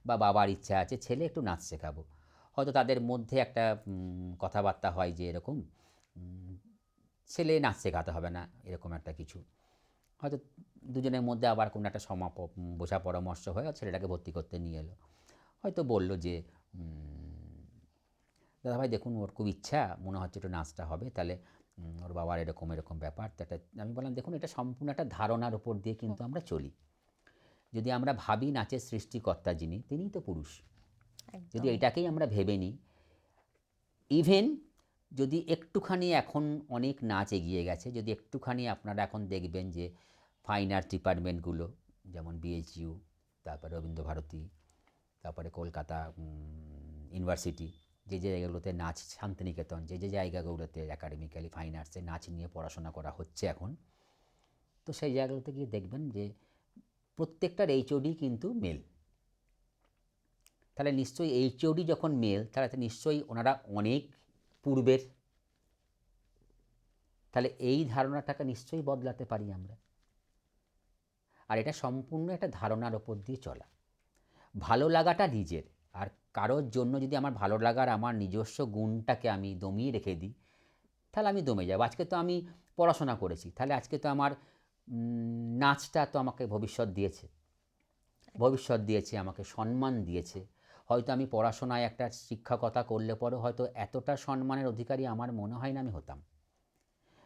বা বাবার ইচ্ছা আছে ছেলে একটু নাচ শেখাবো, হয়তো তাদের মধ্যে একটা কথাবার্তা হয় যে এরকম উম, ছেলে নাচ শেখাতে হবে না, এরকম একটা কিছু হয়তো দুজনের মধ্যে আবার কোনো একটা বোঝা পরামর্শ হয়ে ছেলেটাকে ভর্তি করতে নিয়ে এলো, হয়তো বলল যে দাদাভাই দেখুন ওর খুব ইচ্ছা মনে হচ্ছে একটু নাচটা হবে, তাহলে ওর বাবার এরকম এরকম ব্যাপার, তো একটা আমি বললাম দেখুন এটা সম্পূর্ণ একটা ধারণার উপর দিয়ে কিন্তু আমরা চলি। যদি আমরা ভাবি নাচের সৃষ্টিকর্তা যিনি তিনিই তো পুরুষ, যদি একদমই। এটাকেই আমরা ভেবে নিই, ইভেন যদি একটুখানি এখন অনেক নাচ এগিয়ে গেছে, যদি একটুখানি আপনারা এখন দেখবেন যে ফাইন আর্ট ডিপার্টমেন্টগুলো যেমন বিএইচইউ, তারপরে রবীন্দ্রভারতী, তারপরে কলকাতা ইউনিভার্সিটি, যে যে জায়গাগুলোতে নাচ, শান্তিনিকেতন, যে যে জায়গাগুলোতে একাডেমিক্যালি ফাইন আর্টসে নাচ নিয়ে পড়াশোনা করা হচ্ছে এখন, তো সেই জায়গাগুলোতে গিয়ে দেখবেন যে প্রত্যেকটার এইচওডি কিন্তু মেল। তাহলে নিশ্চয়ই এইচওডি যখন মেল, তাহলে তো নিশ্চয়ই ওনারা অনেক পূর্বের, তাহলে এই ধারণাটাকে নিশ্চয়ই বদলাতে পারি আমরা। আর এটা সম্পূর্ণ একটা ধারণার ওপর দিয়ে চলা। ভালো লাগাটা নিজের, আর কারোর জন্য যদি আমার ভালো লাগার আমার নিজস্ব গুণটাকে আমি দমিয়ে রেখে দিই, তাহলে আমি দমে যাব। আজকে তো আমি পড়াশোনা করেছি, তাহলে আজকে তো আমার নাচটা তো আমাকে ভবিষ্যৎ দিয়েছে, আমাকে সম্মান দিয়েছে। হয়তো আমি পড়াশোনায় একটা শিক্ষকতা করলে পরেও হয়তো এতটা সম্মানের অধিকারী আমার মনে হয় না আমি হতাম।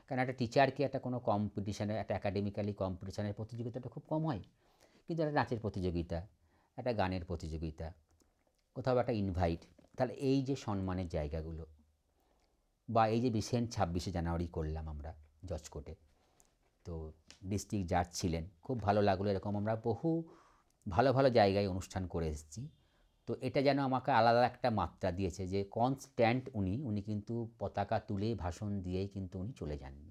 কারণ একটা টিচারকে একটা কোনো কম্পিটিশানে, একটা একাডেমিক্যালি কম্পিটিশানের প্রতিযোগিতাটা খুব কম হয়, কিন্তু একটা নাচের প্রতিযোগিতা, একটা গানের প্রতিযোগিতা, কোথাও একটা ইনভাইট, তাহলে এই যে সম্মানের জায়গাগুলো, বা এই যে রিসেন্ট 26শে জানুয়ারি করলাম আমরা জজকোর্টে, তো ডিস্ট্রিক্ট জাজ ছিলেন, খুব ভালো লাগলো। এরকম আমরা বহু ভালো ভালো জায়গায় অনুষ্ঠান করে এসেছি। তো এটা যেন আমাকে আলাদা একটা মাত্রা দিয়েছে যে কনস্ট্যান্ট উনি কিন্তু পতাকা তুলে ভাষণ দিয়েই কিন্তু উনি চলে যাননি।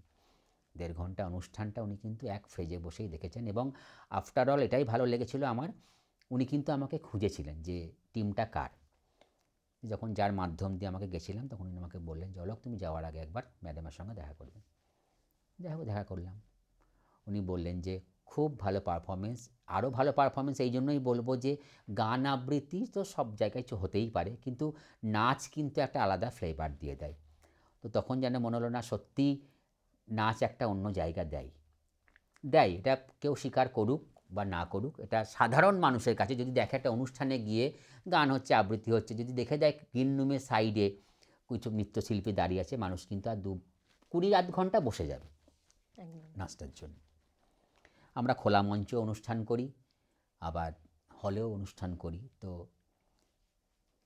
1.5 ঘন্টা অনুষ্ঠানটা উনি কিন্তু এক ফ্রেজে বসেই দেখেছেন, এবং আফটার অল এটাই ভালো লেগেছিল আমার, উনি কিন্তু আমাকে খুঁজেছিলেন যে টিমটা কার। যখন যার মাধ্যম দিয়ে আমাকে গেছিলাম তখন উনি আমাকে বললেন যে অলোক তুমি যাওয়ার আগে একবার ম্যাডামের সঙ্গে দেখা করবে। যাই হোক দেখা করলাম। উনি বললেন যে খুব ভালো পারফরমেন্স, আরও ভালো পারফরমেন্স এই জন্যই বলবো যে গান আবৃত্তি তো সব জায়গায় হতেই পারে, কিন্তু নাচ কিন্তু একটা আলাদা ফ্লেভার দিয়ে দেয়। তো তখন যেন মনে হলো না সত্যি নাচ একটা অন্য জায়গা দেয়। এটা কেউ স্বীকার করুক বা না করুক, এটা সাধারণ মানুষের কাছে যদি দেখে একটা অনুষ্ঠানে গিয়ে গান হচ্ছে, আবৃত্তি হচ্ছে, যদি দেখে যায় গ্রিন রুমের সাইডে কিছু নৃত্যশিল্পী দাঁড়িয়ে আছে, মানুষ কিন্তু আর 20-আধ ঘন্টা বসে যাবে একদম। নাচটার জন্য। আমরা খোলা মঞ্চে অনুষ্ঠান করি, আবার হলেও অনুষ্ঠান করি। তো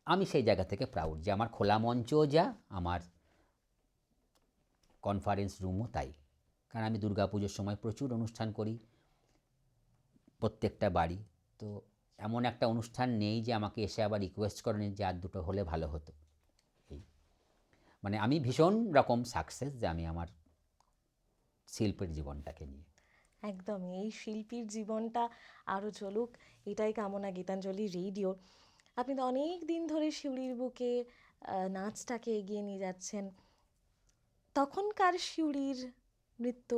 আমি সেই জায়গা থেকে প্রাউড যে আমার খোলা মঞ্চও যা, আমার কনফারেন্স রুমও তাই। কারণ আমি দুর্গাপুজোর সময় প্রচুর অনুষ্ঠান করি প্রত্যেকটা বাড়ি। তো এমন একটা অনুষ্ঠান নেই যে আমাকে এসে আবার রিকোয়েস্ট করেন যে আর দুটো হলে ভালো হতো। এই মানে আমি ভীষণ রকম সাকসেস যে আমি আমার শিল্পের জীবনটাকে নিয়ে। একদমই, এই শিল্পীর জীবনটা আরও চলুক, এটাই কামনা গীতাঞ্জলি রেডিওর। আপনি তো অনেক দিন ধরে সিউড়ির বুকে নাচটাকে এগিয়ে নিয়ে যাচ্ছেন। তখনকার সিউড়ির নৃত্য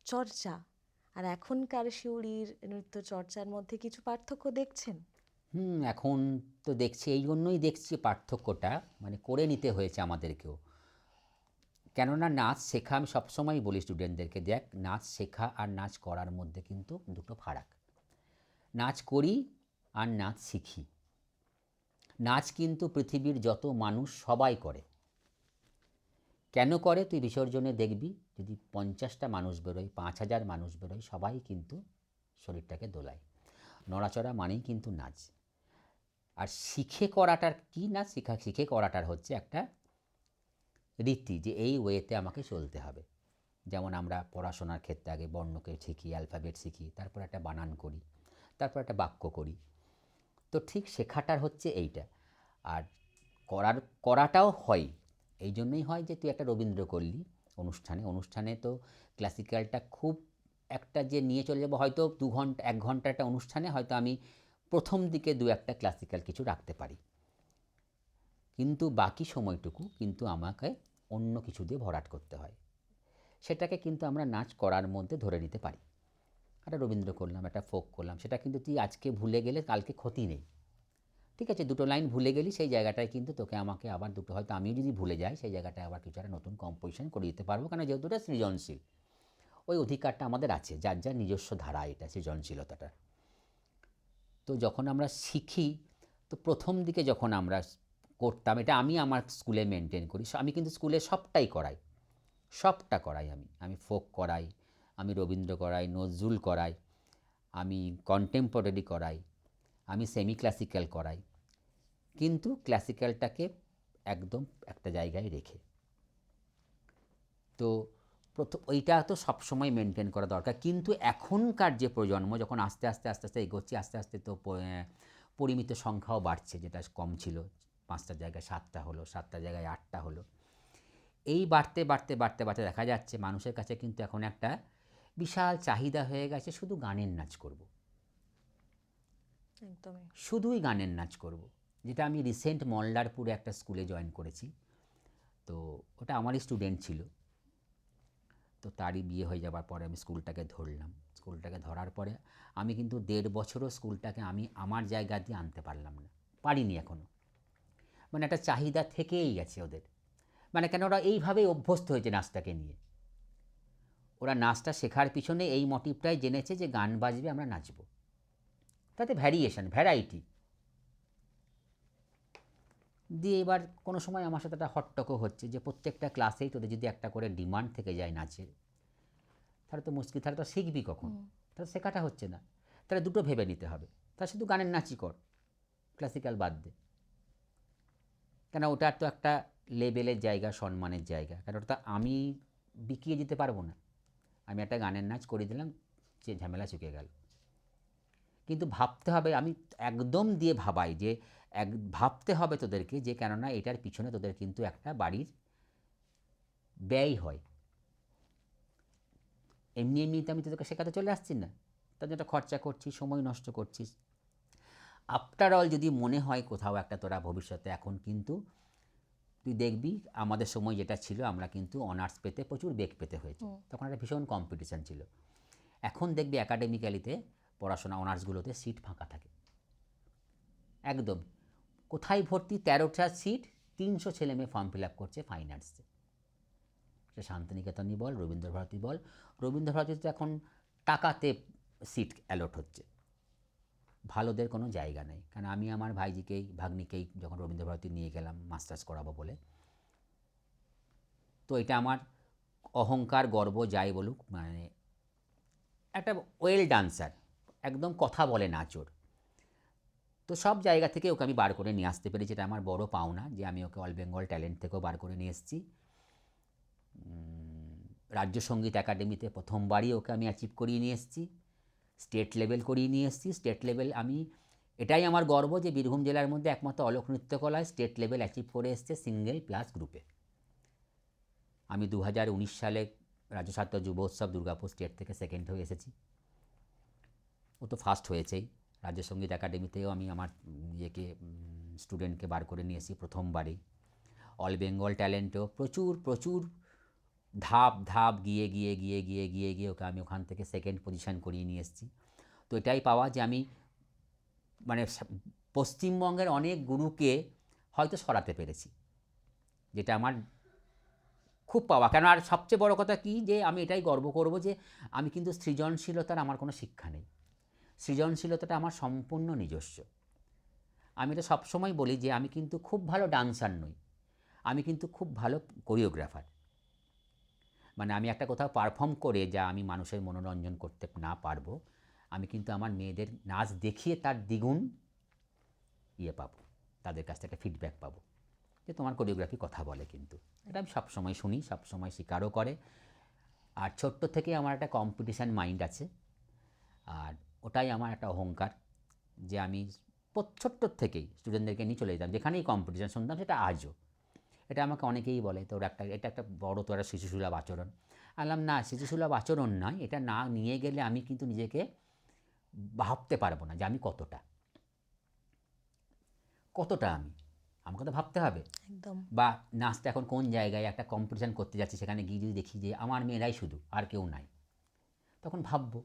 চর্চা আর এখনকার সিউড়ির নৃত্য চর্চার মধ্যে কিছু পার্থক্য দেখছেন? এখন তো দেখছি, এই জন্যই দেখছি পার্থক্যটা, মানে করে নিতে হয়েছে আমাদেরকেও। কেননা নাচ শেখা, আমি সবসময় বলি স্টুডেন্টদেরকে, দেখ নাচ শেখা আর নাচ করার মধ্যে কিন্তু দুটো ফারাক। নাচ করি আর নাচ শিখি। নাচ কিন্তু পৃথিবীর যত মানুষ সবাই করে। কেন করে তুই বিসর্জনে দেখবি, যদি 50টা মানুষ বেরোয়, 5000 মানুষ বেরোয়, সবাই কিন্তু শরীরটাকে দোলায়। নড়াচড়া মানেই কিন্তু নাচ। আর শিখে করাটার কি না, শিখে করাটার হচ্ছে একটা রীতি, যে এই ওয়েতে আমাকে চলতে হবে। যেমন আমরা পড়াশোনার ক্ষেত্রে আগে বর্ণকে শিখি, অ্যালফাবেট শিখি, তারপর একটা বানান করি, তারপর একটা বাক্য করি। তো ঠিক শেখাটার হচ্ছে এইটা। আর করাটাও হয়, এই জন্যই হয় যে তুই একটা রবীন্দ্র করলি অনুষ্ঠানে তো ক্লাসিক্যালটা খুব একটা যে নিয়ে চলে যাবো, হয়তো 2 ঘন্টা 1 ঘন্টা একটা অনুষ্ঠানে হয়তো আমি প্রথম দিকে 2-একটা ক্লাসিক্যাল কিছু রাখতে পারি, কিন্তু বাকি সময়টুকু কিন্তু আমাকে অন্য কিছু দিয়ে ভরাট করতে হয়। সেটাকে কিন্তু আমরা নাচ করার মধ্যে ধরে নিতে পারি। একটা রবীন্দ্র করলাম, একটা ফোক করলাম, সেটা কিন্তু তুই আজকে ভুলে গেলে কালকে ক্ষতি নেই। ঠিক আছে, দুটো লাইন ভুলে গেলি, সেই জায়গাটায় কিন্তু তোকে আমাকে আবার দুটো, হয়তো আমিও যদি ভুলে যাই সেই জায়গাটায় আবার কিছু একটা নতুন কম্পোজিশন করে দিতে পারবো, কারণ যেহেতু এটা সৃজনশীল, ওই অধিকারটা আমাদের আছে, যার যার নিজস্ব ধারা এটা সৃজনশীলতাটা। তো যখন আমরা শিখি, তো প্রথম দিকে যখন আমরা করতাম, এটা আমি আমার স্কুলে মেনটেন করি, আমি কিন্তু স্কুলে সবটাই করাই, সবটা করাই, আমি ফোক করাই, আমি রবীন্দ্র করাই, নজরুল করাই, আমি কন্টেম্পোরারি করাই, আমি সেমি ক্লাসিক্যাল করাই, কিন্তু ক্লাসিক্যালটাকে একদম একটা জায়গায় রেখে। তো প্রথম ওইটা তো সবসময় মেনটেন করা দরকার, কিন্তু এখনকার যে প্রজন্ম যখন আস্তে আস্তে আস্তে আস্তে এগোচ্ছে, আস্তে আস্তে তো পরিমিত সংখ্যাও বাড়ছে, যেটা কম ছিল, 5টার জায়গায় 7টা হলো, 7টার জায়গায় 8টা হলো, এই বাড়তে বাড়তে বাড়তে বাড়তে দেখা যাচ্ছে মানুষের কাছে কিন্তু এখন একটা বিশাল চাহিদা হয়ে গেছে, শুধু গানের নাচ করব, একদমই। শুধুই গানের নাচ করব। যেটা আমি রিসেন্ট মল্লারপুরে একটা স্কুলে জয়েন করেছি, তো ওটা আমারই স্টুডেন্ট ছিল, তো তারই বিয়ে হয়ে যাবার পরে আমি স্কুলটাকে ধরলাম। স্কুলটাকে ধরার পরে আমি কিন্তু 1.5 বছরও স্কুলটাকে আমি আমার জায়গা দিয়ে আনতে পারলাম না, পারিনি এখনও। মানে একটা চাহিদা থেকেই গেছে ওদের, মানে কেন ওরা এইভাবেই অভ্যস্ত হয়েছে নাচটাকে নিয়ে। ওরা নাচটা শেখার পিছনে এই মোটিভটাই জেনেছে যে গান বাজবে, আমরা নাচব, তাতে ভ্যারিয়েশন, ভ্যারাইটি দিয়ে। এবার কোনো সময় আমার সাথে একটা হট্টকও হচ্ছে যে প্রত্যেকটা ক্লাসেই তোদের যদি একটা করে ডিমান্ড থেকে যায় নাচের, তাহলে তো মুশকিল, তাহলে তো শিখবি কখন? তাহলে শেখাটা হচ্ছে না, তাহলে দুটো ভেবে নিতে হবে, তাহলে শুধু গানের নাচই কর, ক্লাসিক্যাল বাদ দে, কেন ওটার তো একটা লেভেলের জায়গা, সম্মানের জায়গা, কারণ ওটা আমি বিকিয়ে দিতে পারবো না। আমি একটা গানের নাচ করে দিলাম, যে ঝামেলা চুকে গেল। কিন্তু ভাবতে হবে, আমি একদম দিয়ে ভাবাই যে ভাবতে হবে তোদেরকে, যে কেননা এটার পিছনে তোদের কিন্তু একটা বাড়ির ব্যয় হয়, এমনি এমনিতে আমি তোদেরকে শেখাতে চলে আসছি না, তার জন্য একটা খরচা করছিস, সময় নষ্ট করছিস। আফটার অল যদি মনে হয় কোথাও একটা তোরা ভবিষ্যতে, এখন কিন্তু তুই দেখবি আমাদের সময় যেটা ছিল, আমরা কিন্তু অনার্স পেতে প্রচুর বেগ পেতে হয়েছে, তখন একটা ভীষণ কম্পিটিশান ছিল। এখন দেখবি একাডেমিক্যালিতে পড়াশোনা অনার্সগুলোতে সিট ফাঁকা থাকে একদম, কোথায় ভর্তি, 13টা সিট, 300 ছেলে মেয়ে ফর্ম ফিল আপ করছে ফাইন আর্টসে। সে শান্তিনিকেতনই বল, রবীন্দ্রভারতী বল, রবীন্দ্রভারতীতে এখন টাকাতে সিট অ্যালট হচ্ছে, ভালোদের কোনো জায়গা নেই। কারণ আমি আমার ভাগ্নিকেই যখন রবীন্দ্রভারতী নিয়ে গেলাম মাস্টার্স করাবো বলে, তো এটা আমার অহংকার, গর্ব যাই বলুক, মানে একটা ওয়েল ডান্সার, একদম কথা বলে নাচোর, তো সব জায়গা থেকে ওকে আমি বার করে নিয়ে আসতে পেরেছি, এটা আমার বড় পাওনা, যে আমি ওকে অল বেঙ্গল ট্যালেন্ট থেকেও বার করে নিয়ে এসেছি। রাজ্য সঙ্গীত একাডেমিতে প্রথমবারই ওকে আমি অ্যাচিভ করিয়ে নিয়ে এসেছি, স্টেট লেভেল করিয়ে নিয়ে এসেছি। স্টেট লেভেল আমি, এটাই আমার গর্ব যে বীরভূম জেলার মধ্যে একমাত্র অলোক নৃত্যকলায় স্টেট লেভেল অ্যাচিভ করে এসছে সিঙ্গেল প্লাস গ্রুপে। আমি 2019 সালে রাজ্য ছাত্র যুবোৎসব দুর্গাপুর স্টেট থেকে সেকেন্ড হয়ে এসেছি, ও তো ফার্স্ট হয়েছেই। রাজ্য সঙ্গীত একাডেমিতেও আমি আমার স্টুডেন্টকে বার করে নিয়েছি প্রথমবারই। অল বেঙ্গল ট্যালেন্টেও প্রচুর প্রচুর ধাপ ধাপ গিয়ে গিয়ে গিয়ে গিয়ে গিয়ে গিয়ে ওকে আমি ওখান থেকে সেকেন্ড পজিশান করিয়ে নিয়ে এসেছি। তো এটাই পাওয়া যে আমি মানে পশ্চিমবঙ্গের অনেক গুরুকে হয়তো সরাতে পেরেছি, যেটা আমার খুব পাওয়া। কেন, আর সবচেয়ে বড় কথা কি, যে আমি এটাই গর্ব করব যে আমি কিন্তু সৃজনশীলতার আমার কোনো শিক্ষা নেই, সৃজনশীলতাটা আমার সম্পূর্ণ নিজস্ব। আমি এটা সবসময় বলি যে আমি কিন্তু খুব ভালো ডান্সার নই, আমি কিন্তু খুব ভালো কোরিওগ্রাফার। মানে আমি একটা কোথাও পারফর্ম করে যা আমি মানুষের মনোরঞ্জন করতে না পারবো, আমি কিন্তু আমার মেয়েদের নাচ দেখিয়ে তার দ্বিগুণ পাবো, তাদের কাছ থেকে ফিডব্যাক পাবো যে তোমার কোরিওগ্রাফি কথা বলে। কিন্তু এটা আমি সবসময় শুনি, সবসময় স্বীকারও করে। আর ছোট্ট থেকে আমার একটা কম্পিটিশান মাইন্ড আছে, আর ওটাই আমার একটা অহংকার, যে আমি ছোট্টোর থেকেই স্টুডেন্টদেরকে নিয়ে চলে যেতাম, যেখানেই কম্পিটিশান শুনতাম, সেটা আজও। এটা আমাকে অনেকেই বলে তোর এটা একটা বড়, তো একটা শিশুসুলভ আচরণ। বললাম না, শিশুসুলভ আচরণ নয়, এটা না নিয়ে গেলে আমি কিন্তু নিজেকে ভাবতে পারবো না যে আমি কতটা আমি। আমাকে তো ভাবতে হবে। একদম। বা নাচটা এখন কোন জায়গায় একটা কম্পিটিশান করতে যাচ্ছি, সেখানে গিয়ে যদি দেখি যে আমার মেয়েরাই শুধু, আর কেউ নাই, তখন ভাববো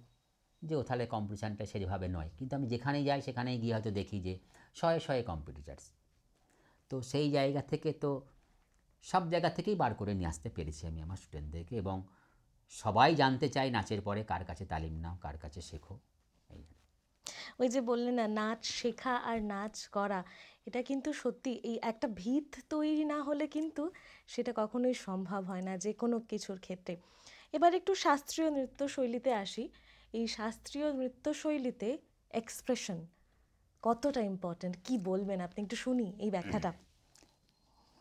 যে ও তাহলে কম্পিটিশানটা সেভাবে নয়। কিন্তু আমি যেখানেই যাই সেখানেই গিয়ে হয়তো দেখি যে শয়ে শয়ে কম্পিটিটার্স। তো সেই জায়গা থেকে তো সব জায়গা থেকেই বার করে নিয়ে আসতে পেরেছি আমি আমার স্টুডেন্টদেরকে, এবং সবাই জানতে চায় নাচের পরে কার কাছে তালিম নাও, কার কাছে শেখো। এই ওই যে বললেন না, নাচ শেখা আর নাচ করা, এটা কিন্তু সত্যি এই একটা ভিত তৈরি না হলে কিন্তু সেটা কখনোই সম্ভব হয় না যে কোনো কিছুর ক্ষেত্রে। এবার একটু শাস্ত্রীয় নৃত্যশৈলীতে আসি। এই শাস্ত্রীয় নৃত্যশৈলীতে এক্সপ্রেশন কতটা ইম্পর্ট্যান্ট, কি বলবেন আপনি, একটু শুনি এই ব্যাখ্যাটা।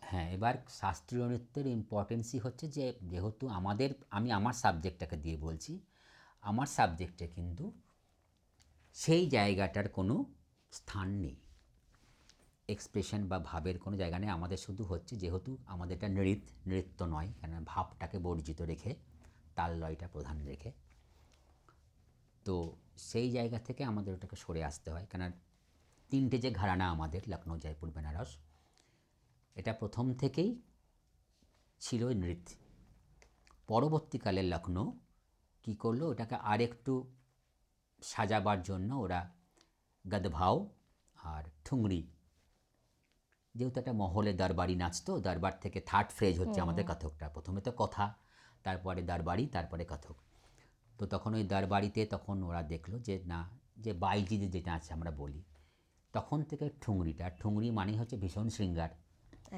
হ্যাঁ, এবার শাস্ত্রীয় নৃত্যের ইম্পর্টেন্সই হচ্ছে যে, যেহেতু আমি আমার সাবজেক্টটাকে দিয়ে বলছি, আমার সাবজেক্টে কিন্তু সেই জায়গাটার কোনো স্থান নেই, এক্সপ্রেশন বা ভাবের কোনো জায়গা নেই। আমাদের শুধু হচ্ছে, যেহেতু আমাদের এটা নৃত্য নয়, কেন ভাবটাকে বর্জিত রেখে, তাল লয়টা প্রধান রেখে, তো সেই জায়গা থেকে আমাদের ওটাকে সরে আসতে হয়। কেন তিনটে যে ঘরানা আমাদের, লখনৌ, জয়পুর, বেনারস, এটা প্রথম থেকেই ছিল নৃত্য। পরবর্তীকালে লখনৌ কী করলো, ওটাকে আরেকটু সাজাবার জন্য ওরা গদভাও আর ঠুংরি, যেহেতু একটা মহলে দরবারি নাচ, তো দরবার থেকে থার্ড ফ্রেজ হচ্ছে আমাদের কথকটা। প্রথমে তো কথা, তারপরে দরবারি, তারপরে কথক। তো তখন ওই দরবারিতে তখন ওরা দেখলো যে না, যে বাইজিদের যেটা আছে আমরা বলি, তখন থেকে ঠুংরি মানে হচ্ছে ভীষণ শৃঙ্গার,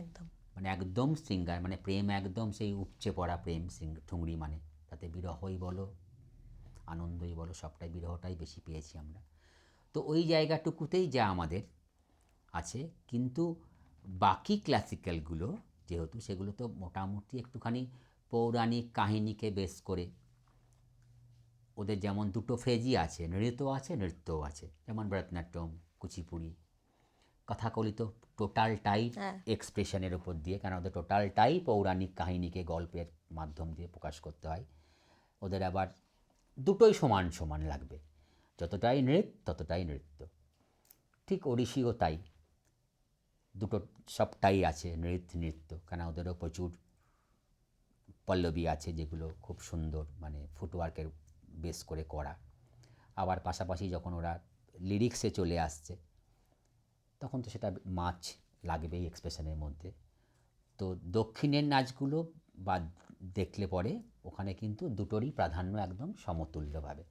একদম। মানে একদম শৃঙ্গার, মানে প্রেম, একদম সেই উপচে পড়া প্রেম। ঠুংরি মানে তাতে বিরহই বলো, আনন্দই বলো, সবটাই, বিরহটাই বেশি পেয়েছি আমরা। তো ওই জায়গাটুকুতেই যা আমাদের আছে, কিন্তু বাকি ক্লাসিক্যালগুলো যেহেতু, সেগুলো তো মোটামুটি একটুখানি পৌরাণিক কাহিনীকে বেস করে, ওদের যেমন দুটো ফ্রেজই আছে, নৃত্যও আছে, যেমন ভরতনাট্যম, কুচিপুড়ি, কথাকলি তো টোটালটাই হ্যাঁ। এক্সপ্রেশনের উপর দিয়ে, কারণ ওদের টোটালটাই পৌরাণিক কাহিনীকে গল্পের মাধ্যম দিয়ে প্রকাশ করতে হয়। ওদের আবার দুটোই সমান সমান লাগবে, যতটাই ততটাই নৃত্য। ঠিক ওড়িশিও তাই, দুটো সবটাই আছে, নৃত্য, কারণ ওদেরও প্রচুর পল্লবী আছে যেগুলো খুব সুন্দর, মানে ফুটওয়ার্কের বেস করে করা। আবার পাশাপাশি যখন ওরা লিরিক্সে চলে আসছে, তখন তো সেটা মাছ লাগবেই এক্সপ্রেশনের মধ্যে। তো দক্ষিণের নাচগুলো বা দেখলে পরে ওখানে কিন্তু দুটোরই প্রাধান্য একদম সমতুল্যভাবে।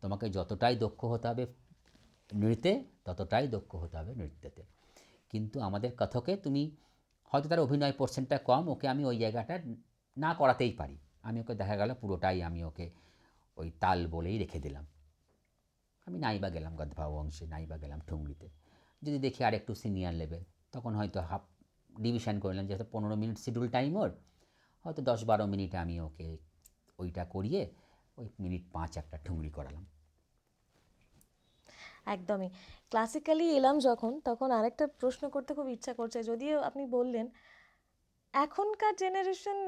তোমাকে যতটাই দক্ষ হতে হবে নৃত্যে, ততটাই দক্ষ হতে হবে নৃত্যতে। কিন্তু আমাদের কথকে তুমি হয়তো তার অভিনয় পোর্শনটা কম, ওকে আমি ওই জায়গাটা না করাতেই পারি, আমি ওকে দেখা গেল পুরোটাই আমি ওকে ওই তাল বলেই রেখে দিলাম। আমি নাইবা গেলাম গদভাও অংশে, নাইবা গেলাম ঠুংরিতে। যদি দেখি আর একটু সিনিয়র লেভেল, তখন হয়তো হাফ ডিভিশন করলাম, যেহেতু 15 মিনিট শিডিউল টাইম ওর, হয়তো 10-12 মিনিটে আমি ওকে ওইটা করিয়ে ওই মিনিট 5 একটা ঠুংরি করালাম। একদমই। ক্লাসিক্যালি এলাম যখন, তখন আরেকটা প্রশ্ন করতে খুব ইচ্ছা করছে, যদিও আপনি বললেন এখনকার জেনারেশন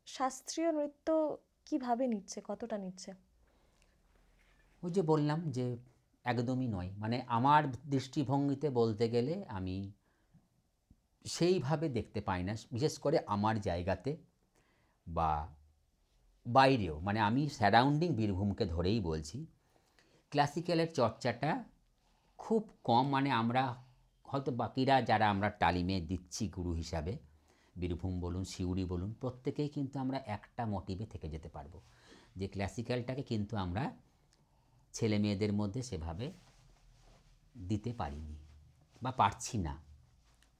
শাস্ত্রীয় নৃত্য কিভাবে নিচ্ছে, কতটা নিচ্ছে? ওই যে বললাম যে একদমই নয়, মানে আমার দৃষ্টিভঙ্গিতে বলতে গেলে আমি সেইভাবে দেখতে পাই না, বিশেষ করে আমার জায়গাতে বা বাইরেও, মানে আমি সারাউন্ডিং বীরভূমকে ধরেই বলছি, ক্লাসিক্যালের চর্চাটা খুব কম। মানে আমরা হয়তো বাকিরা যারা আমরা তালিমে দিচ্ছি গুরু হিসাবে, বীরভূম বলুন, সিউড়ি বলুন, প্রত্যেকেই কিন্তু আমরা একটা মোটিভে থেকে যেতে পারবো, যে ক্লাসিক্যালটাকে কিন্তু আমরা ছেলে মেয়েদের মধ্যে সেভাবে দিতে পারিনি বা পারছি না।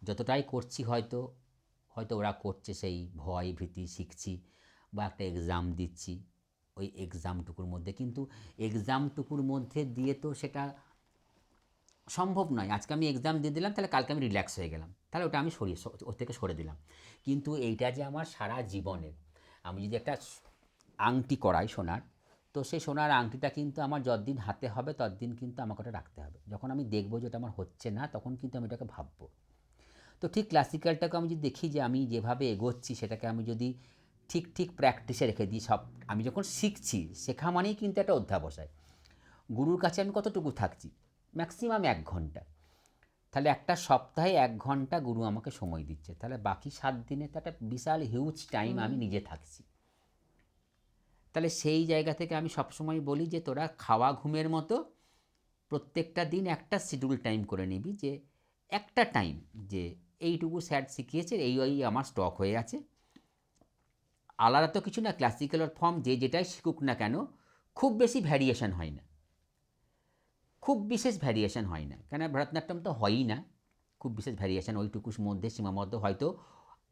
যতটাই করছি হয়তো হয়তো ওরা করছে সেই ভয় ভীতি, শিখছি বা একটা এক্সাম দিচ্ছি, ওই এক্সামটুকুর মধ্যে, কিন্তু এক্সামটুকুর মধ্যে দিয়ে তো সেটা সম্ভব নয়। আজকে আমি এক্সাম দিয়ে দিলাম, তাহলে কালকে আমি রিল্যাক্স হয়ে গেলাম, তাহলে ওটা আমি ওর থেকে সরে দিলাম। কিন্তু এইটা যে আমার সারা জীবনের, আমি যদি একটা আংটি করাই সোনার, তো সেই সোনার আংটিটা কিন্তু আমার যতদিন হাতে হবে ততদিন কিন্তু আমাকে ওটা রাখতে হবে। যখন আমি দেখবো যে ওটা আমার হচ্ছে না, তখন কিন্তু আমি এটাকে ভাববো। তো ঠিক ক্লাসিক্যালটাকে আমি যদি দেখি যে আমি যেভাবে এগোচ্ছি, সেটাকে আমি যদি ঠিক ঠিক প্র্যাকটিসে রেখে দিই, সব আমি যখন শিখছি, শেখা মানেই কিন্তু একটা অধ্যাবসায়। গুরুর কাছে আমি কতটুকু থাকছি, ম্যাক্সিমাম 1 ঘন্টা। তাহলে একটা সপ্তাহে 1 ঘন্টা গুরু আমাকে সময় দিচ্ছে, তাহলে বাকি 7 দিনে তো একটা বিশাল হিউজ টাইম আমি নিজে থাকছি। তাহলে সেই জায়গা থেকে আমি সবসময় বলি যে তোরা খাওয়া ঘুমের মতো প্রত্যেকটা দিন একটা শিডিউল টাইম করে নিবি, যে একটা টাইম যে এইটুকু স্যার শিখিয়েছে, এই আমার স্টক হয়ে আছে। আলাদা তো কিছু না, ক্লাসিক্যাল ফর্ম যে যেটাই শিখুক না কেন, খুব বেশি ভ্যারিয়েশন হয় না, খুব বিশেষ ভ্যারিয়েশন হয় না, কেন ভরতনাট্যম তো হয়ই না খুব বিশেষ ভ্যারিয়েশন, ওইটুকুর মধ্যে সীমাবদ্ধ, হয়তো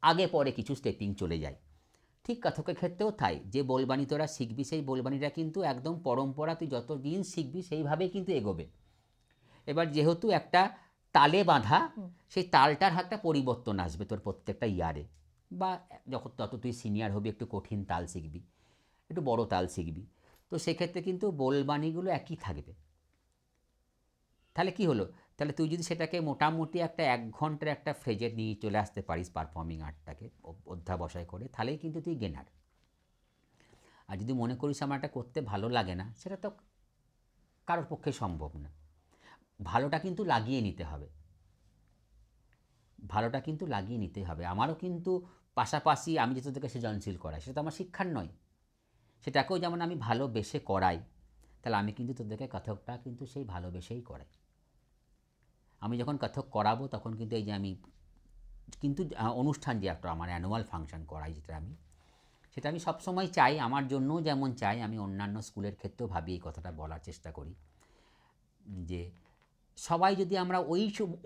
আগে পরে কিছু স্টেপিং চলে যায়। ঠিক কথকের ক্ষেত্রেও তাই, যে বলবানি তোরা শিখবি সেই বলবানিটা কিন্তু একদম পরম্পরা, তুই যত দিন শিখবি সেইভাবেই কিন্তু এগোবে। এবার যেহেতু একটা তালে বাঁধা, সেই তালটার একটা পরিবর্তন আসবে তোর প্রত্যেকটা ইয়ারে, বা যখন তত তুই সিনিয়র হবি একটু কঠিন তাল শিখবি, একটু বড় তাল শিখবি, তো সেক্ষেত্রে কিন্তু বলবানিগুলো একই থাকবে। তাহলে কি হলো, তাহলে তুই যদি সেটাকে মোটামুটি একটা 1 ঘন্টার একটা ফ্রেজে নিয়ে চলে আসতে পারিস পারফর্মিং আর্টটাকে অধ্যাবসায় করে, তাহলেই কিন্তু তুই গেনার। আর যদি মনে করিস আমার এটা করতে ভালো লাগে না, সেটা তো কারোর পক্ষে সম্ভব না। ভালোটা কিন্তু লাগিয়ে নিতে হবে, ভালোটা কিন্তু লাগিয়ে নিতে হবে। আমারও কিন্তু পাশাপাশি আমি যে তোদেরকে সৃজনশীল করাই, সেটা তো আমার শিক্ষার নয়, সেটাকেও যেমন আমি ভালোবেসে করাই, তাহলে আমি কিন্তু তোদেরকে কথকটা কিন্তু সেই ভালোবেসেই করাই। আমি যখন কথক করাবো তখন কিন্তু এই যে আমি কিন্তু অনুষ্ঠান যে একটা আমার অ্যানুয়াল ফাংশন করাই, সেটা আমি সবসময় চাই, আমার জন্যও যেমন চাই, আমি অন্যান্য স্কুলের ক্ষেত্রেও ভাবি এই কথাটা বলার চেষ্টা করি, যে সবাই যদি আমরা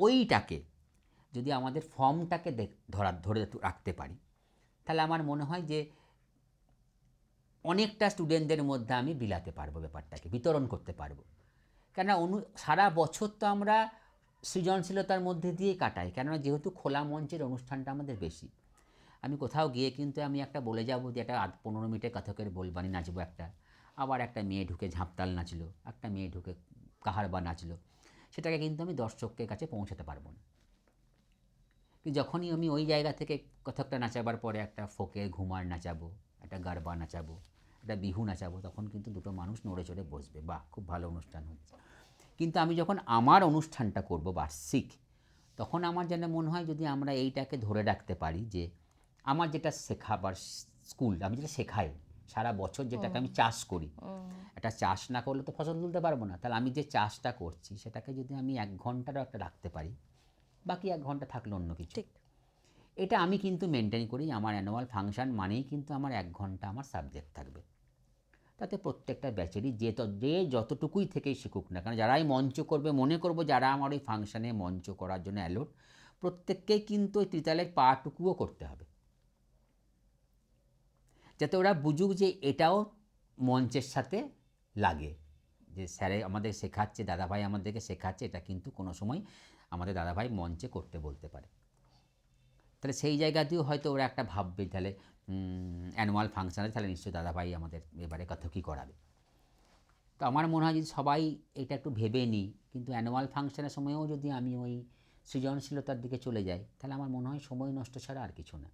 ওইটাকে যদি আমাদের ফর্মটাকে ধরে রাখতে পারি, তাহলে আমার মনে হয় যে অনেকটা স্টুডেন্টদের মধ্যে আমি বিলাতে পারবো, ব্যাপারটাকে বিতরণ করতে পারবো। কেননা সারা বছর তো আমরা সৃজনশীলতার মধ্যে দিয়ে কাটাই, কেননা যেহেতু খোলা মঞ্চের অনুষ্ঠানটা আমাদের বেশি। আমি কোথাও গিয়ে কিন্তু আমি একটা বলে যাবো যে একটা 15 মিনিটের কথকের বলবানি নাচবো, আবার একটা মেয়ে ঢুকে ঝাঁপতাল নাচলো, একটা মেয়ে ঢুকে কাহারবা নাচলো, সেটাকে কিন্তু আমি দর্শকের কাছে পৌঁছাতে পারবো না। যখনই আমি ওই জায়গা থেকে কথকটা নাচাবার পরে একটা ফোকের ঘুমার নাচাবো, একটা গারবা নাচাবো, একটা বিহু নাচাবো, তখন কিন্তু দুটো মানুষ নড়ে চড়ে বসবে, বাহ খুব ভালো অনুষ্ঠান হচ্ছে। কিন্তু আমি যখন আমার অনুষ্ঠানটা করবো বার্ষিক, তখন আমার যেন মনে হয় যদি আমরা এইটাকে ধরে রাখতে পারি, যে আমার যেটা শেখাবার স্কুল, আমি যেটা শেখাই সারা বছর, যেটাকে আমি চাষ করি, একটা চাষ না করলে তো ফসল তুলতে পারবো না, তাহলে আমি যে চাষটা করছি সেটাকে যদি আমি 1 ঘন্টারও একটা রাখতে পারি, বাকি 1 ঘন্টা থাকলো অন্য কিছু, এটা আমি কিন্তু মেনটেন করি। আমার অ্যানুয়াল ফাংশন মানেই কিন্তু আমার 1 ঘন্টা আমার সাবজেক্ট থাকবে, তাতে প্রত্যেকটা ব্যাচেরই যে যতটুকুই থেকেই শিখুক না, কারণ যারাই মঞ্চ করবে, মনে করবো যারা আমার ওই ফাংশানে মঞ্চ করার জন্য অ্যালোট, প্রত্যেককেই কিন্তু ওই ত্রিতালের পাটুকুও করতে হবে, যাতে ওরা বুঝুক যে এটাও মঞ্চের সাথে লাগে, যে স্যারে আমাদের শেখাচ্ছে, দাদাভাই আমাদেরকে শেখাচ্ছে, এটা কিন্তু কোনো সময় আমাদের দাদাভাই মঞ্চে করতে বলতে পারে। তাহলে সেই জায়গাতেও হয়তো ওরা একটা ভাববে, তাহলে অ্যানুয়াল ফাংশানে তাহলে নিশ্চয়ই দাদাভাই আমাদের এবারে কথকই করাবে। তো আমার মনে হয় যদি সবাই এটা একটু ভেবে নিই, কিন্তু অ্যানুয়াল ফাংশনের সময়ও যদি আমি ওই সৃজনশীলতার দিকে চলে যাই, তাহলে আমার মনে হয় সময় নষ্ট ছাড়া আর কিছু না।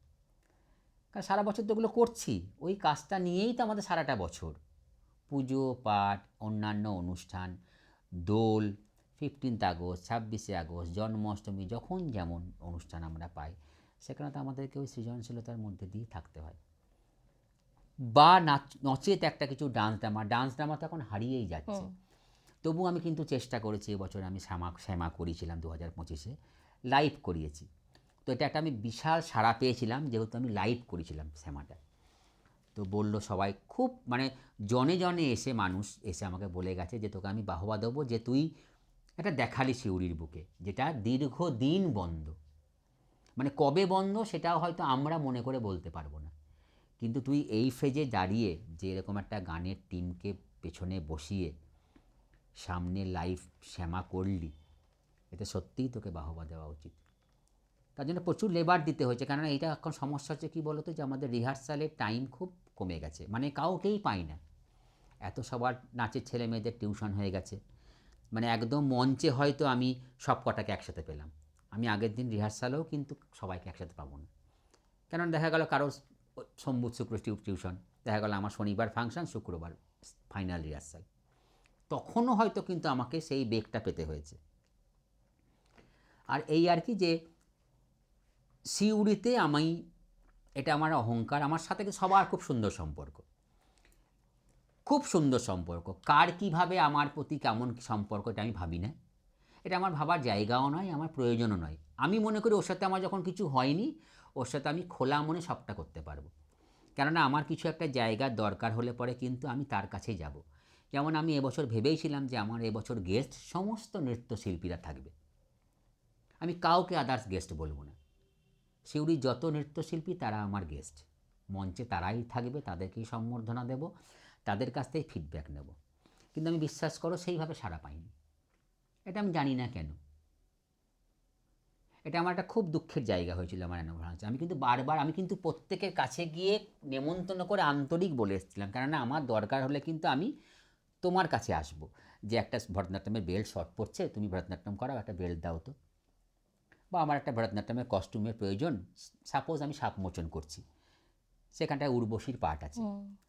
কারণ সারা বছর তো ওগুলো করছি, ওই কাজটা নিয়েই তো আমাদের সারাটা বছর, পুজো পাঠ, অন্যান্য অনুষ্ঠান, দোল, 15th আগস্ট, 26শে আগস্ট, জন্মাষ্টমী, যখন যেমন অনুষ্ঠান আমরা পাই, সেখানে তো আমাদেরকে ওই সৃজনশীলতার মধ্যে দিয়ে থাকতে হয়। বা নচেত একটা কিছু ডান্স ড্রামা তো এখন হারিয়েই যাচ্ছে। তবু আমি কিন্তু চেষ্টা করেছি, এবছর আমি শ্যামা করিয়েছিলাম 2025-এ, লাইভ করিয়েছি। তো এটা একটা আমি বিশাল সাড়া পেয়েছিলাম, যেহেতু আমি লাইভ করেছিলাম শ্যামাটা। তো বললো সবাই খুব, মানে জনে জনে এসে মানুষ এসে আমাকে বলে গেছে যে তোকে আমি বাহবা দেবো, যে তুই একটা দেখালি সিউড়ির বুকে, যেটা দীর্ঘদিন বন্ধ, মানে কবে বন্ধ সেটাও হয়তো আমরা মনে করে বলতে পারবো না, কিন্তু তুই এই ফেজে দাঁড়িয়ে যে এরকম একটা গানের টিমকে পেছনে বসিয়ে সামনে লাইভ শ্যামা করলি, এটা সত্যিই তোকে বাহবা দেওয়া উচিত। তার জন্য প্রচুর লেবার দিতে হয়েছে, কারণ এটা এখন সমস্যা হচ্ছে কী বলতো, যে আমাদের রিহার্সালের টাইম খুব কমে গেছে, মানে কাউকেই পাই না, এত সবার নাচের ছেলে মেয়েদের টিউশন হয়ে গেছে, মানে একদম মঞ্চে হয়তো আমি সব কটাকে একসাথে পেলাম, আমি আগের দিন রিহার্সালেও কিন্তু সবাইকে একসাথে পাবো না, কারণ দেখা গেল কারোর সোম শুক্র টিউশন, দেখা গেল আমার শনিবার ফাংশন, শুক্রবার ফাইনাল রিহার্সাল, তখনও হয়তো কিন্তু আমাকে সেই বেগটা পেতে হয়েছে। আর এই আর কি যে সিউড়িতে আমি, এটা আমার অহংকার, আমার সাথে সবার খুব সুন্দর সম্পর্ক, খুব সুন্দর সম্পর্ক। কার কীভাবে আমার প্রতি কেমন সম্পর্ক এটা আমি ভাবি না, এটা আমার ভাবার জায়গাও নয়, আমার প্রয়োজনও নয়। আমি মনে করি ওর সাথে আমার যখন কিছু হয়নি, ওর সাথে আমি খোলা মনে সবটা করতে পারবো। কেননা আমার কিছু একটা জায়গার দরকার হলে পরে কিন্তু আমি তার কাছেই যাব। যেমন আমি এবছর ভেবেইছিলাম যে আমার এবছর গেস্ট সমস্ত নৃত্যশিল্পীরা থাকবে, আমি কাউকে আদার্স গেস্ট বলবো না। সিউড়ির যত নৃত্যশিল্পী তারা আমার গেস্ট, মঞ্চে তারাই থাকবে, তাদেরকেই সম্বর্ধনা দেব, তাদের কাছ থেকে ফিডব্যাক নেব। কিন্তু আমি বিশ্বাস করো সেইভাবে সাড়া পাইনি। এটা আমি জানি না কেন, এটা আমার একটা খুব দুঃখের জায়গা হয়েছিল আমার অ্যানিভার্সারি। আমি কিন্তু বারবার, আমি কিন্তু প্রত্যেকের কাছে গিয়ে নেমন্তন্ন করে আন্তরিক বলে এসেছিলাম, কেননা আমার দরকার হলে কিন্তু আমি তোমার কাছে আসবো, যে একটা ভরতনাট্যমের বেল্ট শর্ট পড়ছে, তুমি ভরতনাট্যম করাও, একটা বেল্ট দাও তো। বা আমার একটা ভরতনাট্যমের কস্টিউমের প্রয়োজন, সাপোজ আমি সাপ মোচন করছি, সেখানটায় উর্বশীর পার্ট আছে,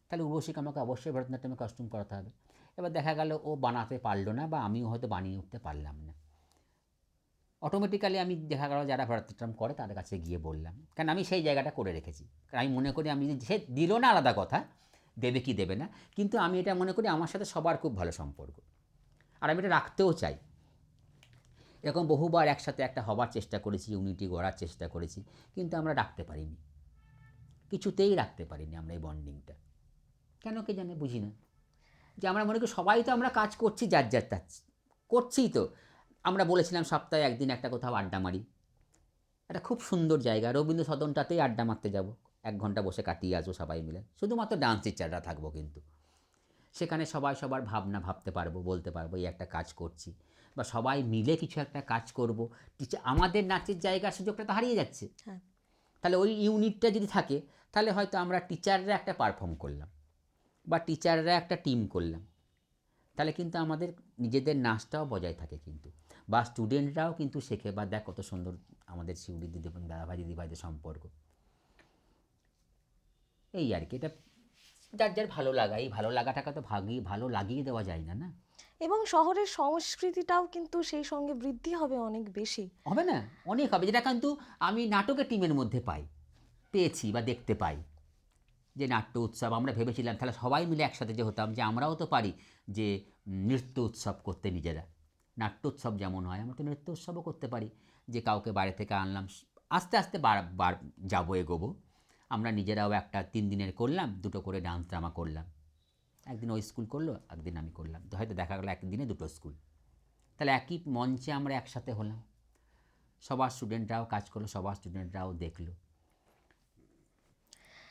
তাহলে উর্বশীকে আমাকে অবশ্যই ভরতনাট্যমের কস্টিউম করাতে হবে। এবার দেখা গেল ও বানাতে পারলো না, বা আমিও হয়তো বানিয়ে উঠতে পারলাম না, অটোমেটিক্যালি আমি দেখা গেল যারা ভরতনাট্যম করে তাদের কাছে গিয়ে বললাম, কারণ আমি সেই জায়গাটা করে রেখেছি। কারণ আমি মনে করি, আমি সে দিল না আলাদা কথা, দেবে কি দেবে না, কিন্তু আমি এটা মনে করি আমার সাথে সবার খুব ভালো সম্পর্ক, আর আমি এটা রাখতেও চাই। এরকম বহুবার একসাথে একটা হবার চেষ্টা করেছি, ইউনিটি গড়ার চেষ্টা করেছি, কিন্তু আমরা রাখতে পারিনি, কিছুতেই রাখতে পারিনি আমরা এই বন্ডিংটা। কেন কে জানে, বুঝি না। যে আমরা মনে করি সবাই তো আমরা কাজ করছি, যার যার কাজ করছি, তো আমরা বলেছিলাম সপ্তাহে একদিন একটা কোথাও আড্ডা মারি, একটা খুব সুন্দর জায়গা, রবীন্দ্র সদনটাতেই আড্ডা মারতে যাব, 1 ঘন্টা বসে কাটিয়ে আসবো সবাই মিলে, শুধুমাত্র ডান্স টিচাররা থাকবো, কিন্তু সেখানে সবাই সবার ভাবনা ভাবতে পারবো, বলতে পারবো এই একটা কাজ করছি, বা সবাই মিলে কিছু একটা কাজ করব। টিচার, আমাদের নাচের জায়গার সুযোগটা তো হারিয়ে যাচ্ছে। হ্যাঁ। তাহলে ওই ইউনিটটা যদি থাকে, তাহলে হয়তো আমরা টিচাররা একটা পারফর্ম করলাম, বা টিচাররা একটা টিম করলাম, তাহলে কিন্তু আমাদের নিজেদের নাচটাও বজায় থাকে কিন্তু, বা স্টুডেন্টরাও কিন্তু শেখে, বা দেখ কত সুন্দর আমাদের শিউলি দিদি এবং দাদাভাই দিদিভাইদের সম্পর্ক। এই আর কি, এটা যার যার ভালো লাগা, এই ভালো লাগাটাকে তো ভালো লাগিয়ে দেওয়া যায় না, না? এবং শহরের সংস্কৃতিটাও কিন্তু সেই সঙ্গে বৃদ্ধি হবে অনেক বেশি। হবে না, অনেক হবে, যেটা কিন্তু আমি নাটকের টিমের মধ্যে পেয়েছি বা দেখতে পাই, যে নাট্য উৎসব আমরা ভেবেছিলাম তাহলে সবাই মিলে একসাথে যে হতাম, যে আমরাও তো পারি যে নৃত্য উৎসব করতে নিজেরা, নাট্য উৎসব যেমন হয় আমরা তো নৃত্য উৎসবও করতে পারি, যে কাউকে বাইরে থেকে আনলাম, আস্তে আস্তে বার যাবো, এগোবো। আমরা নিজেরাও একটা 3 দিনের করলাম, 2টো করে ডান্স ড্রামা করলাম, একদিন ওই স্কুল করলো, একদিন আমি করলাম, তো হয়তো দেখা গেলো একদিনে 2টো স্কুল, তাহলে একই মঞ্চে আমরা একসাথে হলাম, সবার স্টুডেন্টরাও কাজ করলো, সবার স্টুডেন্টরাও দেখলো।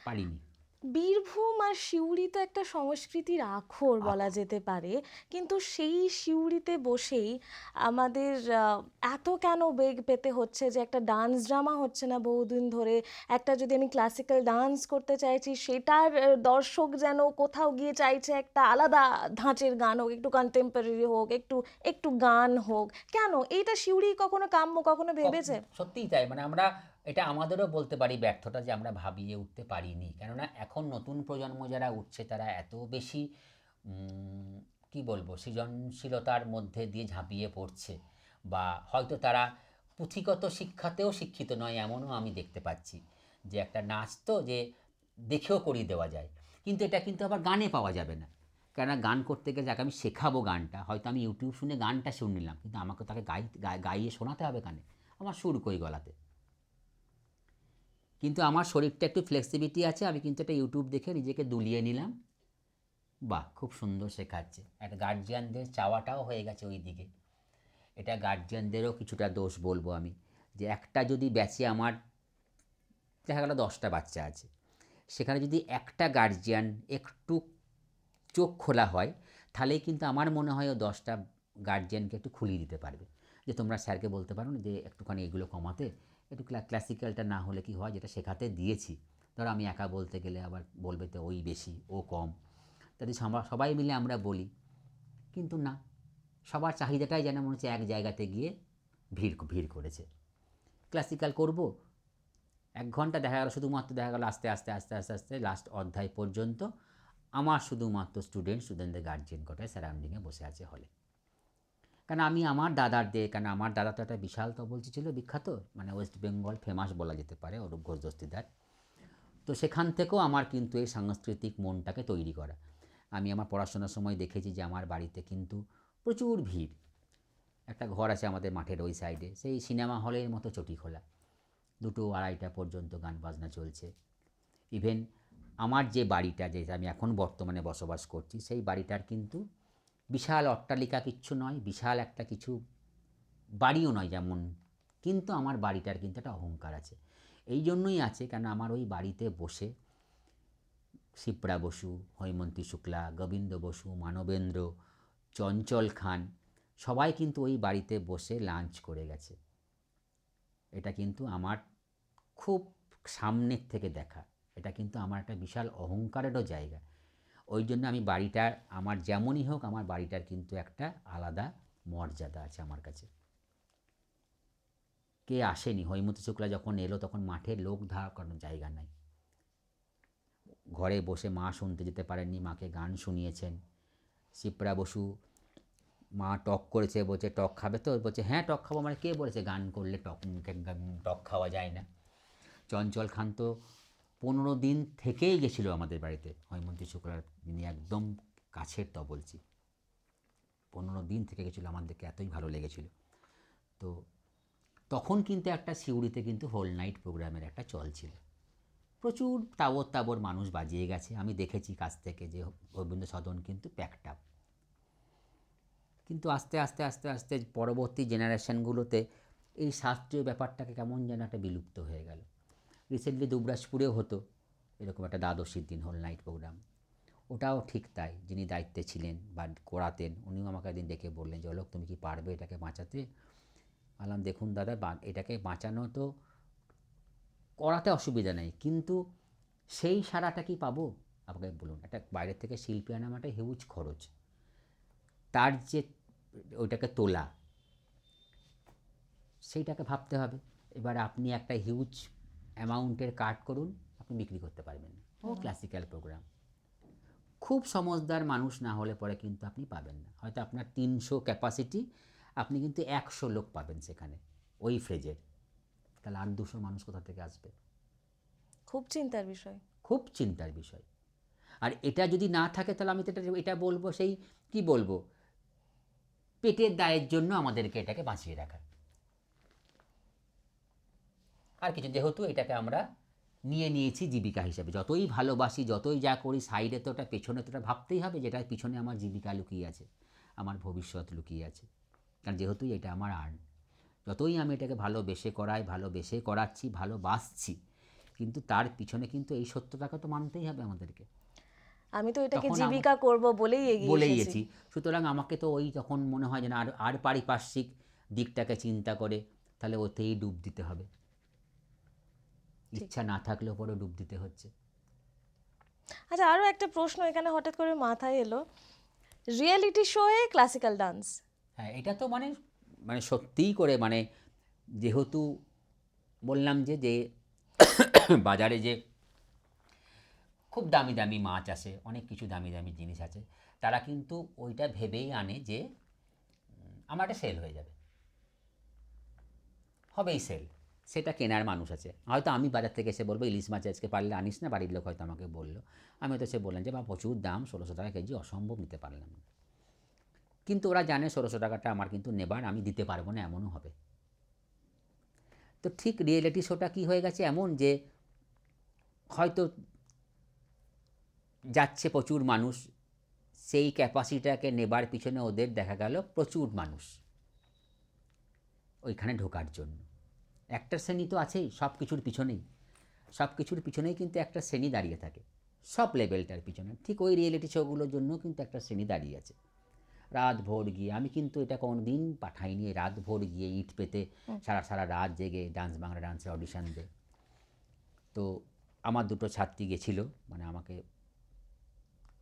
পারিনি। বীরভূম আর সিউড়ি তো একটা সংস্কৃতির আখর বলা যেতে পারে, কিন্তু সেই সিউড়িতে বসেই আমাদের এত কেন বেগ পেতে হচ্ছে যে একটা ডান্স ড্রামা হচ্ছে না বহুদিন ধরে, একটা যদি আমি ক্লাসিক্যাল ডান্স করতে চাইছি সেটার দর্শক যেন কোথাও গিয়ে চাইছে একটা আলাদা ধাঁচের গান হোক, একটু কন্টেম্পোরারি হোক, একটু একটু গান হোক, কেন এইটা সিউড়ি কখনো কাম্য, কখনো ভেবেছে? সত্যিই তাই, মানে আমরা এটা আমাদেরও বলতে পারি ব্যর্থতা, যে আমরা ভাবিয়ে উঠতে পারিনি। কেননা এখন নতুন প্রজন্ম যারা উঠছে তারা এত বেশি কি বলবো, সৃজনশীলতার মধ্যে দিয়ে ঝাঁপিয়ে পড়ছে, বা হয়তো তারা পুঁথিগত শিক্ষাতেও শিক্ষিত নয়, এমনও আমি দেখতে পাচ্ছি, যে একটা নাচ তো যে দেখেও করিয়ে দেওয়া যায়, কিন্তু এটা কিন্তু আবার গানে পাওয়া যাবে না। কেননা গান করতে গেলে যাকে আমি শেখাবো গানটা, হয়তো আমি ইউটিউব শুনে গানটা শুনে নিলাম, কিন্তু আমাকে তাকে গাইয়ে শোনাতে হবে গানে, আমার সুর কই গলাতে। কিন্তু আমার শরীরটা একটু ফ্লেক্সিবিলিটি আছে, আমি কিন্তু একটা ইউটিউব দেখে নিজেকে দুলিয়ে নিলাম, বাহ খুব সুন্দর শেখাচ্ছে, একটা গার্জিয়ানদের চাওয়াটাও হয়ে গেছে ওই দিকে। এটা গার্জিয়ানদেরও কিছুটা দোষ বলবো আমি, যে একটা যদি ব্যাচে আমার দেখা গেল 10টা বাচ্চা আছে, সেখানে যদি একটা গার্জিয়ান একটু চোখ খোলা হয়, তাহলেই কিন্তু আমার মনে হয় ও 10টা গার্জিয়ানকে একটু খুলিয়ে দিতে পারবে, যে তোমরা স্যারকে বলতে পারো না যে একটুখানি এগুলো কমাতে, একটু ক্লাসিক্যালটা না হলে কি হয়, যেটা শেখাতে দিয়েছি, ধরো আমি একা বলতে গেলে আবার বলবে তো ওই বেশি ও কম, যদি সবাই মিলে আমরা বলি, কিন্তু না, সবার চাহিদাটাই যেন মনে হচ্ছে এক জায়গাতে গিয়ে ভিড় করেছে। ক্লাসিক্যাল করব 1 ঘন্টা, দেখা গেল শুধুমাত্র দেখা গেল আস্তে আস্তে আস্তে আস্তে আস্তে লাস্ট অধ্যায় পর্যন্ত আমার শুধুমাত্র স্টুডেন্টদের গার্জিয়ান কটায় সারাউন্ডিংয়ে বসে আছে হলে। কারণ আমি আমার কারণ আমার দাদা তো একটা বিশাল তবলচি ছিল, বিখ্যাত, মানে ওয়েস্ট বেঙ্গল ফেমাস বলা যেতে পারে, অরূপ ঘোষ দস্তিদার। তো সেখান থেকেও আমার কিন্তু এই সাংস্কৃতিক মনটাকে তৈরি করা। আমি আমার পড়াশোনার সময় দেখেছি যে আমার বাড়িতে কিন্তু প্রচুর ভিড়। একটা ঘর আছে আমাদের মাঠের ওই সাইডে, সেই সিনেমা হলের মতো চটি খোলা, 2টো 2:30টা পর্যন্ত গান বাজনা চলছে। ইভেন আমার যে বাড়িটা, যে আমি এখন বর্তমানে বসবাস করছি, সেই বাড়িটার কিন্তু বিশাল অট্টালিকা কিচ্ছু নয়, বিশাল একটা কিছু বাড়িও নয় যেমন, কিন্তু আমার বাড়িটার কিন্তু একটা অহংকার আছে। এই জন্যই আছে কেন আমার ওই বাড়িতে বসে শিপ্রা বসু, হৈমন্তী শুক্লা, গোবিন্দ বসু, মানবেন্দ্র, চঞ্চল খান সবাই কিন্তু ওই বাড়িতে বসে লাঞ্চ করে গেছে। এটা কিন্তু আমার খুব সামনের থেকে দেখা, এটা কিন্তু আমার একটা বিশাল অহংকারেরও জায়গা। ওই জন্য আমি বাড়িটার, আমার যেমনই হোক আমার বাড়িটার কিন্তু একটা আলাদা মর্যাদা আছে আমার কাছে। কে আসেনি, হৈমন্তী শুক্লা যখন এলো তখন মাঠে লোক ধার করানোর জায়গা নাই, ঘরে বসে মা শুনতে যেতে পারেননি, মাকে গান শুনিয়েছেন। শিপ্রা বসু, মা টক করেছে, বলছে টক খাবে তো, বলছে হ্যাঁ টক খাবো, মানে কে বলেছে গান করলে টক মুখে টক খাওয়া যায় না। চঞ্চল খান তো 15 দিন থেকেই গেছিলো আমাদের বাড়িতে, হৈমন্তী শুক্লার যিনি একদম কাছের তবলচি, 15 দিন থেকে গেছিলো, আমাদেরকে এতই ভালো লেগেছিল। তো তখন কিন্তু একটা সিউড়িতে কিন্তু হোল নাইট প্রোগ্রামের একটা চল ছিল, প্রচুর তাবর তাবর মানুষ বাজিয়ে গেছে, আমি দেখেছি কাছ থেকে যে রবীন্দ্র সদন কিন্তু প্যাকড আপ। কিন্তু আস্তে আস্তে আস্তে আস্তে পরবর্তী জেনারেশনগুলোতে এই শাস্ত্রীয় ব্যাপারটাকে কেমন যেন একটা বিলুপ্ত হয়ে গেল। রিসেন্টলি দুবরাজপুরেও হতো এরকম একটা দ্বাদশীর দিন হোল নাইট প্রোগ্রাম, ওটাও ঠিক তাই, যিনি দায়িত্বে ছিলেন বা করাতেন উনিও আমাকে একদিন ডেকে বললেন যে অলোক তুমি কি পারবে এটাকে বাঁচাতে। বললাম দেখুন দাদা, এটাকে বাঁচানো তো, করাতে অসুবিধা নেই, কিন্তু সেই সারাটা কি পাবো আপনাকে বলুন। একটা বাইরের থেকে শিল্পী আনা মানে হিউজ খরচ, তার যে ওইটাকে তোলা, সেইটাকে ভাবতে হবে। এবার আপনি একটা হিউজ অ্যামাউন্টের কাট করুন, আপনি বিক্রি করতে পারবেন না। ও ক্লাসিক্যাল প্রোগ্রাম, খুব সমজদার মানুষ না হলে পরে কিন্তু আপনি পাবেন না। হয়তো আপনার 300 ক্যাপাসিটি, আপনি কিন্তু 100 লোক পাবেন সেখানে ওই ফ্রেজের, তাহলে আর 200 মানুষ কোথা থেকে আসবে? খুব চিন্তার বিষয়। খুব চিন্তার বিষয়। আর এটা যদি না থাকে তাহলে আমি তো এটা বলবো, সেই কি বলবো, পেটের দায়ের জন্য আমাদেরকে এটাকে বাঁচিয়ে রাখা, আর কিছু, যেহেতু এটাকে আমরা নিয়ে নিয়েছি জীবিকা হিসাবে, যতই ভালোবাসি যতই যা করি সাইডে তো ওটা পেছনে তো ওটা ভাবতেই হবে যেটার পিছনে আমার জীবিকা লুকিয়ে আছে, আমার ভবিষ্যৎ লুকিয়ে আছে। কারণ যেহেতু এটা আমার আর্ন, যতই আমি এটাকে ভালোবেসে করাই, ভালোবেসে করাচ্ছি, ভালোবাসছি, কিন্তু তার পিছনে কিন্তু এই সত্যটাকে তো মানতেই হবে আমাদেরকে। আমি তো এটাকে তখন জীবিকা করব বলেই এগিয়ে বলেই এসেছি। গেছি, সুতরাং আমাকে তো ওই তখন মনে হয় যে না, আর পারিপার্শ্বিক দিকটাকে চিন্তা করে তাহলে ওতেই ডুব দিতে হবে, ইচ্ছা না থাকলেও পরে ডুব দিতে হচ্ছে। আচ্ছা, আরও একটা প্রশ্ন এখানে হঠাৎ করে মাথায় এলো, রিয়েলিটি শোয়ে ক্লাসিক্যাল ডান্স। হ্যাঁ, এটা তো মানে মানে সত্যিই করে, মানে যেহেতু বললাম যে যে বাজারে যে খুব দামি দামি মাছ আসে, অনেক কিছু দামি দামি জিনিস আছে, তারা কিন্তু ওইটা ভেবেই আনে যে আমার একটা সেল হয়ে যাবে, হবেই সেল, সেটা কেনার মানুষ আছে। হয়তো আমি বাজার থেকে এসে বলবো ইলিশ মাছ আজকে পারলে আনিস না, বাড়ির লোক হয়তো আমাকে বললো, আমি হয়তো সে বললাম যে বা প্রচুর দাম, 1600 টাকা কেজি, অসম্ভব নিতে পারলাম না। কিন্তু ওরা জানে 1600 টাকাটা আমার কিন্তু নেবার, আমি দিতে পারবো না, এমনও হবে। তো ঠিক রিয়েলিটি শোটা কী হয়ে গেছে এমন যে হয়তো যাচ্ছে প্রচুর মানুষ, সেই ক্যাপাসিটিটাকে নেবার পিছনে ওদের দেখা গেল প্রচুর মানুষ ওইখানে ঢোকার জন্য। একটা শ্রেণী তো আছেই সব কিছুর পিছনেই, সব কিছুর পিছনেই কিন্তু একটা শ্রেণী দাঁড়িয়ে থাকে, সব লেভেলটার পিছনে। ঠিক ওই রিয়েলিটি শোগুলোর জন্য কিন্তু একটা শ্রেণী দাঁড়িয়ে আছে, রাত ভোর গিয়ে, আমি কিন্তু এটা কোনো দিন পাঠাইনি, রাত ভোর গিয়ে ইট পেতে সারা সারা রাত জেগে ডান্স বাংলা ডান্সের অডিশান দে। তো আমার 2টো ছাত্রী গেছিল, মানে আমাকে,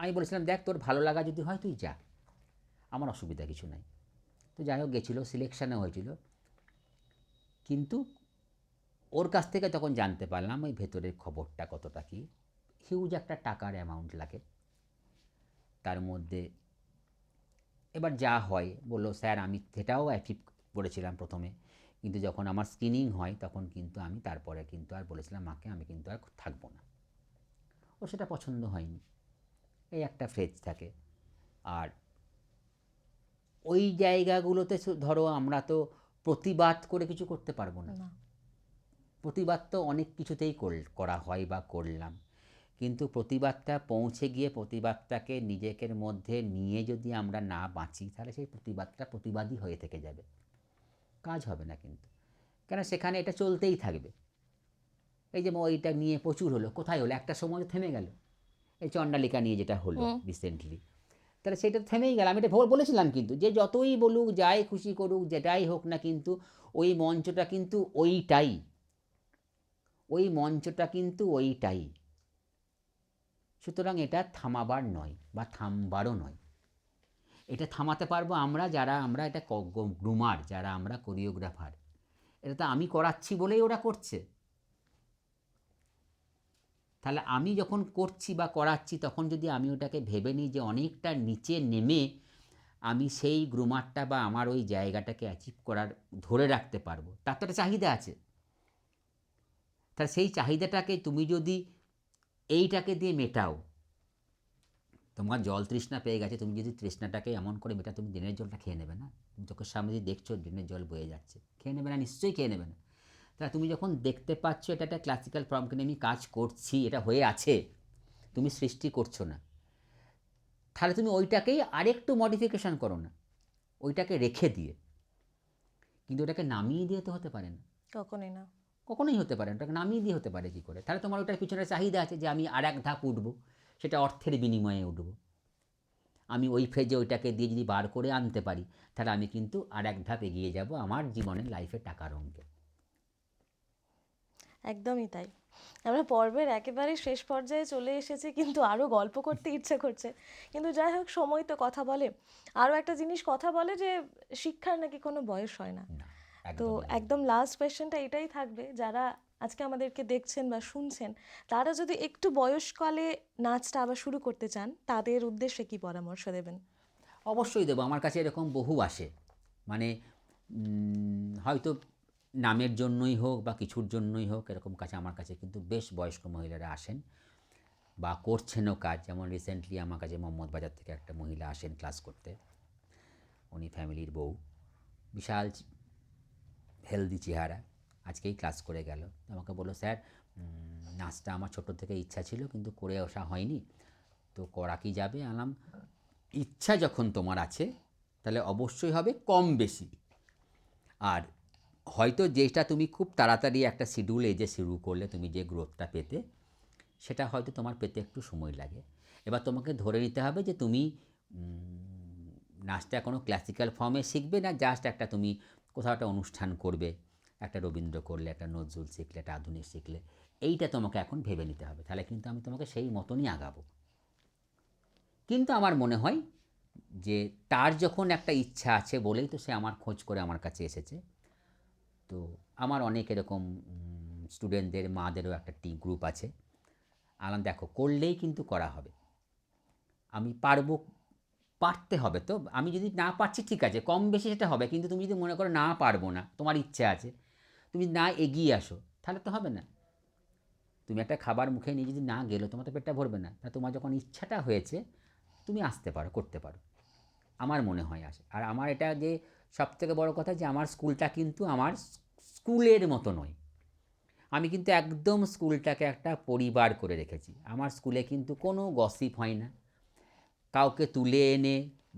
আমি বলেছিলাম দেখ তোর ভালো লাগা যদি হয় তুই যা, আমার অসুবিধা কিছু নাই। তো যাই হোক গেছিলো, সিলেকশানও হয়েছিল, কিন্তু ওর কাছ থেকে তখন জানতে পারলাম ওই ভেতরের খবরটা কতটা কি, হিউজ একটা টাকার অ্যামাউন্ট লাগে, তার মধ্যে এবার যা হয় বললো স্যার আমি সেটাও অ্যাচিভ করেছিলাম প্রথমে, কিন্তু যখন আমার স্ক্রিনিং হয় তখন কিন্তু আমি তারপরে কিন্তু আর বলেছিলাম মাকে আমি কিন্তু আর থাকবো না। ও সেটা পছন্দ হয়নি, এই একটা ফ্রেজ থাকে। আর ওই জায়গাগুলোতে ধরো আমরা তো প্রতিবাদ করে কিছু করতে পারবো না। না। প্রতিবাদ তো অনেক কিছুতেই করা হয় বা করলাম, কিন্তু প্রতিবাদটা পৌঁছে গিয়ে প্রতিবাদটাকে নিজেদের মধ্যে নিয়ে যদি আমরা না বাঁচি তাহলে সেই প্রতিবাদটা প্রতিবাদই হয়ে থেকে যাবে, কাজ হবে না কিন্তু। কেন সেখানে এটা চলতেই থাকবে। এই যে ওইটা নিয়ে প্রচুর হলো, কোথায় হলো, একটা সময় থেমে গেল। এই চণ্ডালিকা নিয়ে যেটা হলো রিসেন্টলি, তাহলে সেটা থেমেই গেল। আমি এটা বলেছিলাম কিন্তু যে যতই বলুক যাই খুশি করুক যেটাই হোক না, কিন্তু ওই মঞ্চটা কিন্তু ওইটাই, ওই মঞ্চটা কিন্তু ওইটাই। সুতরাং এটা থামাবার নয় বা থামবারও নয়। এটা থামাতে পারবো আমরা যারা আমরা এটা গ্রুমার, যারা আমরা কোরিওগ্রাফার। এটা তো আমি করাচ্ছি বলেই ওরা করছে। তাহলে আমি যখন করছি বা করাচ্ছি তখন যদি আমি ওটাকে ভেবে নিই যে অনেকটা নিচে নেমে আমি সেই গ্রুমারটা বা আমার ওই জায়গাটাকে অ্যাচিভ করার ধরে রাখতে পারবো, তার তো একটা চাহিদা আছে। তাহলে সেই চাহিদাটাকে তুমি যদি এইটাকে দিয়ে মেটাও, তোমার জল তৃষ্ণা পেয়ে গেছে, তুমি যদি তৃষ্ণাটাকে এমন করে মেটা, তুমি ড্রেনের জলটা খেয়ে নেবে না? তুমি চোখের সামনে যদি দেখছো ড্রেনের জল বয়ে যাচ্ছে, খেয়ে নেবে না? নিশ্চয়ই খেয়ে নেবে না। তা তুমি যখন দেখতে পাচ্ছ এটা একটা ক্লাসিক্যাল ফর্মকে নিয়ে আমি কাজ করছি, এটা হয়ে আছে, তুমি সৃষ্টি করছো না, তাহলে তুমি ওইটাকেই আরেকটু মডিফিকেশান করো না, ওইটাকে রেখে দিয়ে। কিন্তু ওটাকে নামিয়ে দিয়ে তো হতে পারে না, কখনোই না। কখনোই হতে পারে না। ওটাকে নামিয়ে দিয়ে হতে পারে কী করে? তাহলে তোমার ওটার পিছনে চাহিদা আছে যে আমি আর এক ধাপ উঠবো, সেটা অর্থের বিনিময়ে উঠবো। আমি ওই ফ্রেজে ওইটাকে দিয়ে যদি বার করে আনতে পারি তাহলে আমি কিন্তু আর এক ধাপ এগিয়ে যাব আমার জীবনের লাইফে টাকার অঙ্কে। একদমই তাই। আমরা পর্বের একেবারে শেষ পর্যায়ে চলে এসেছি, কিন্তু আরও গল্প করতে ইচ্ছে করছে। কিন্তু যাই হোক, সময় তো কথা বলে। আরও একটা জিনিস কথা বলে যে শিক্ষার নাকি কোনো বয়স হয় না। না, তো একদমই নয়। একদম লাস্ট কোয়েশ্চেনটা এটাই থাকবে, যারা আজকে আমাদেরকে দেখছেন বা শুনছেন, তারা যদি একটু বয়সকালে নাচটা আবার শুরু করতে চান, তাদের উদ্দেশ্যে কি পরামর্শ দেবেন? অবশ্যই দেবো। আমার কাছে এরকম বহু আসে, মানে হয়তো নামের জন্যই হোক বা কিছুর জন্যই হোক, এরকম কাছে আমার কাছে কিন্তু বেশ বয়স্ক মহিলারা আসেন বা করছেনও কাজ। যেমন রিসেন্টলি আমার কাছে মোহাম্মদ বাজার থেকে একটা মহিলা আসেন ক্লাস করতে। উনি ফ্যামিলির বউ, বিশাল হেলদি চেহারা, আজকেই ক্লাস করে গেল। আমাকে বললো স্যার নাচটা আমার ছোটো থেকে ইচ্ছা ছিল কিন্তু করে আসা হয়নি, তো করা কি যাবে? আলাম ইচ্ছা যখন তোমার আছে তাহলে অবশ্যই হবে কম বেশি। আর হয়তো যেটা তুমি খুব তাড়াতাড়ি একটা শিডিউল এজে শুরু করলে তুমি যে গ্রোথটা পেতে, সেটা হয়তো তোমার পেতে একটু সময় লাগে। এবার তোমাকে ধরে নিতে হবে যে তুমি নাচটা কোনো ক্লাসিক্যাল ফর্মে শিখবে না জাস্ট একটা তুমি কোথাও একটা অনুষ্ঠান করবে, একটা রবীন্দ্র করলে, একটা নজরুল শিখলে, একটা আধুনিক শিখলে, এইটা তোমাকে এখন ভেবে নিতে হবে। তাহলে কিন্তু আমি তোমাকে সেই মতনই আগাবো। কিন্তু আমার মনে হয় যে তার যখন একটা ইচ্ছা আছে বলেই তো সে আমার খোঁজ করে আমার কাছে এসেছে। তো আমার অনেক এরকম স্টুডেন্টদের মাদেরও একটা গ্রুপ আছে। আলাম দেখো করলেই কিন্তু করা হবে, আমি পারবো, পারতে হবে। তো আমি যদি না পারছি ঠিক আছে, কম বেশি সেটা হবে, কিন্তু তুমি যদি মনে করো না পারবো না, তোমার ইচ্ছে আছে, তুমি না এগিয়ে আসো, তাহলে তো হবে না। তুমি একটা খাবার মুখে নিয়ে যদি না গেলো তোমার তো পেটটা ভরবে না। তা তোমার যখন ইচ্ছাটা হয়েছে তুমি আসতে পারো, করতে পারো, আমার মনে হয় আসে। আর আমার এটা যে সবথেকে বড় কথা যে আমার স্কুলটা কিন্তু আমার স্কুলের মতো নয়। আমি কিন্তু একদম স্কুলটাকে একটা পরিবার করে রেখেছি। আমার স্কুলে কিন্তু কোনো গসিপ হয় না, কাউকে তুলে এনে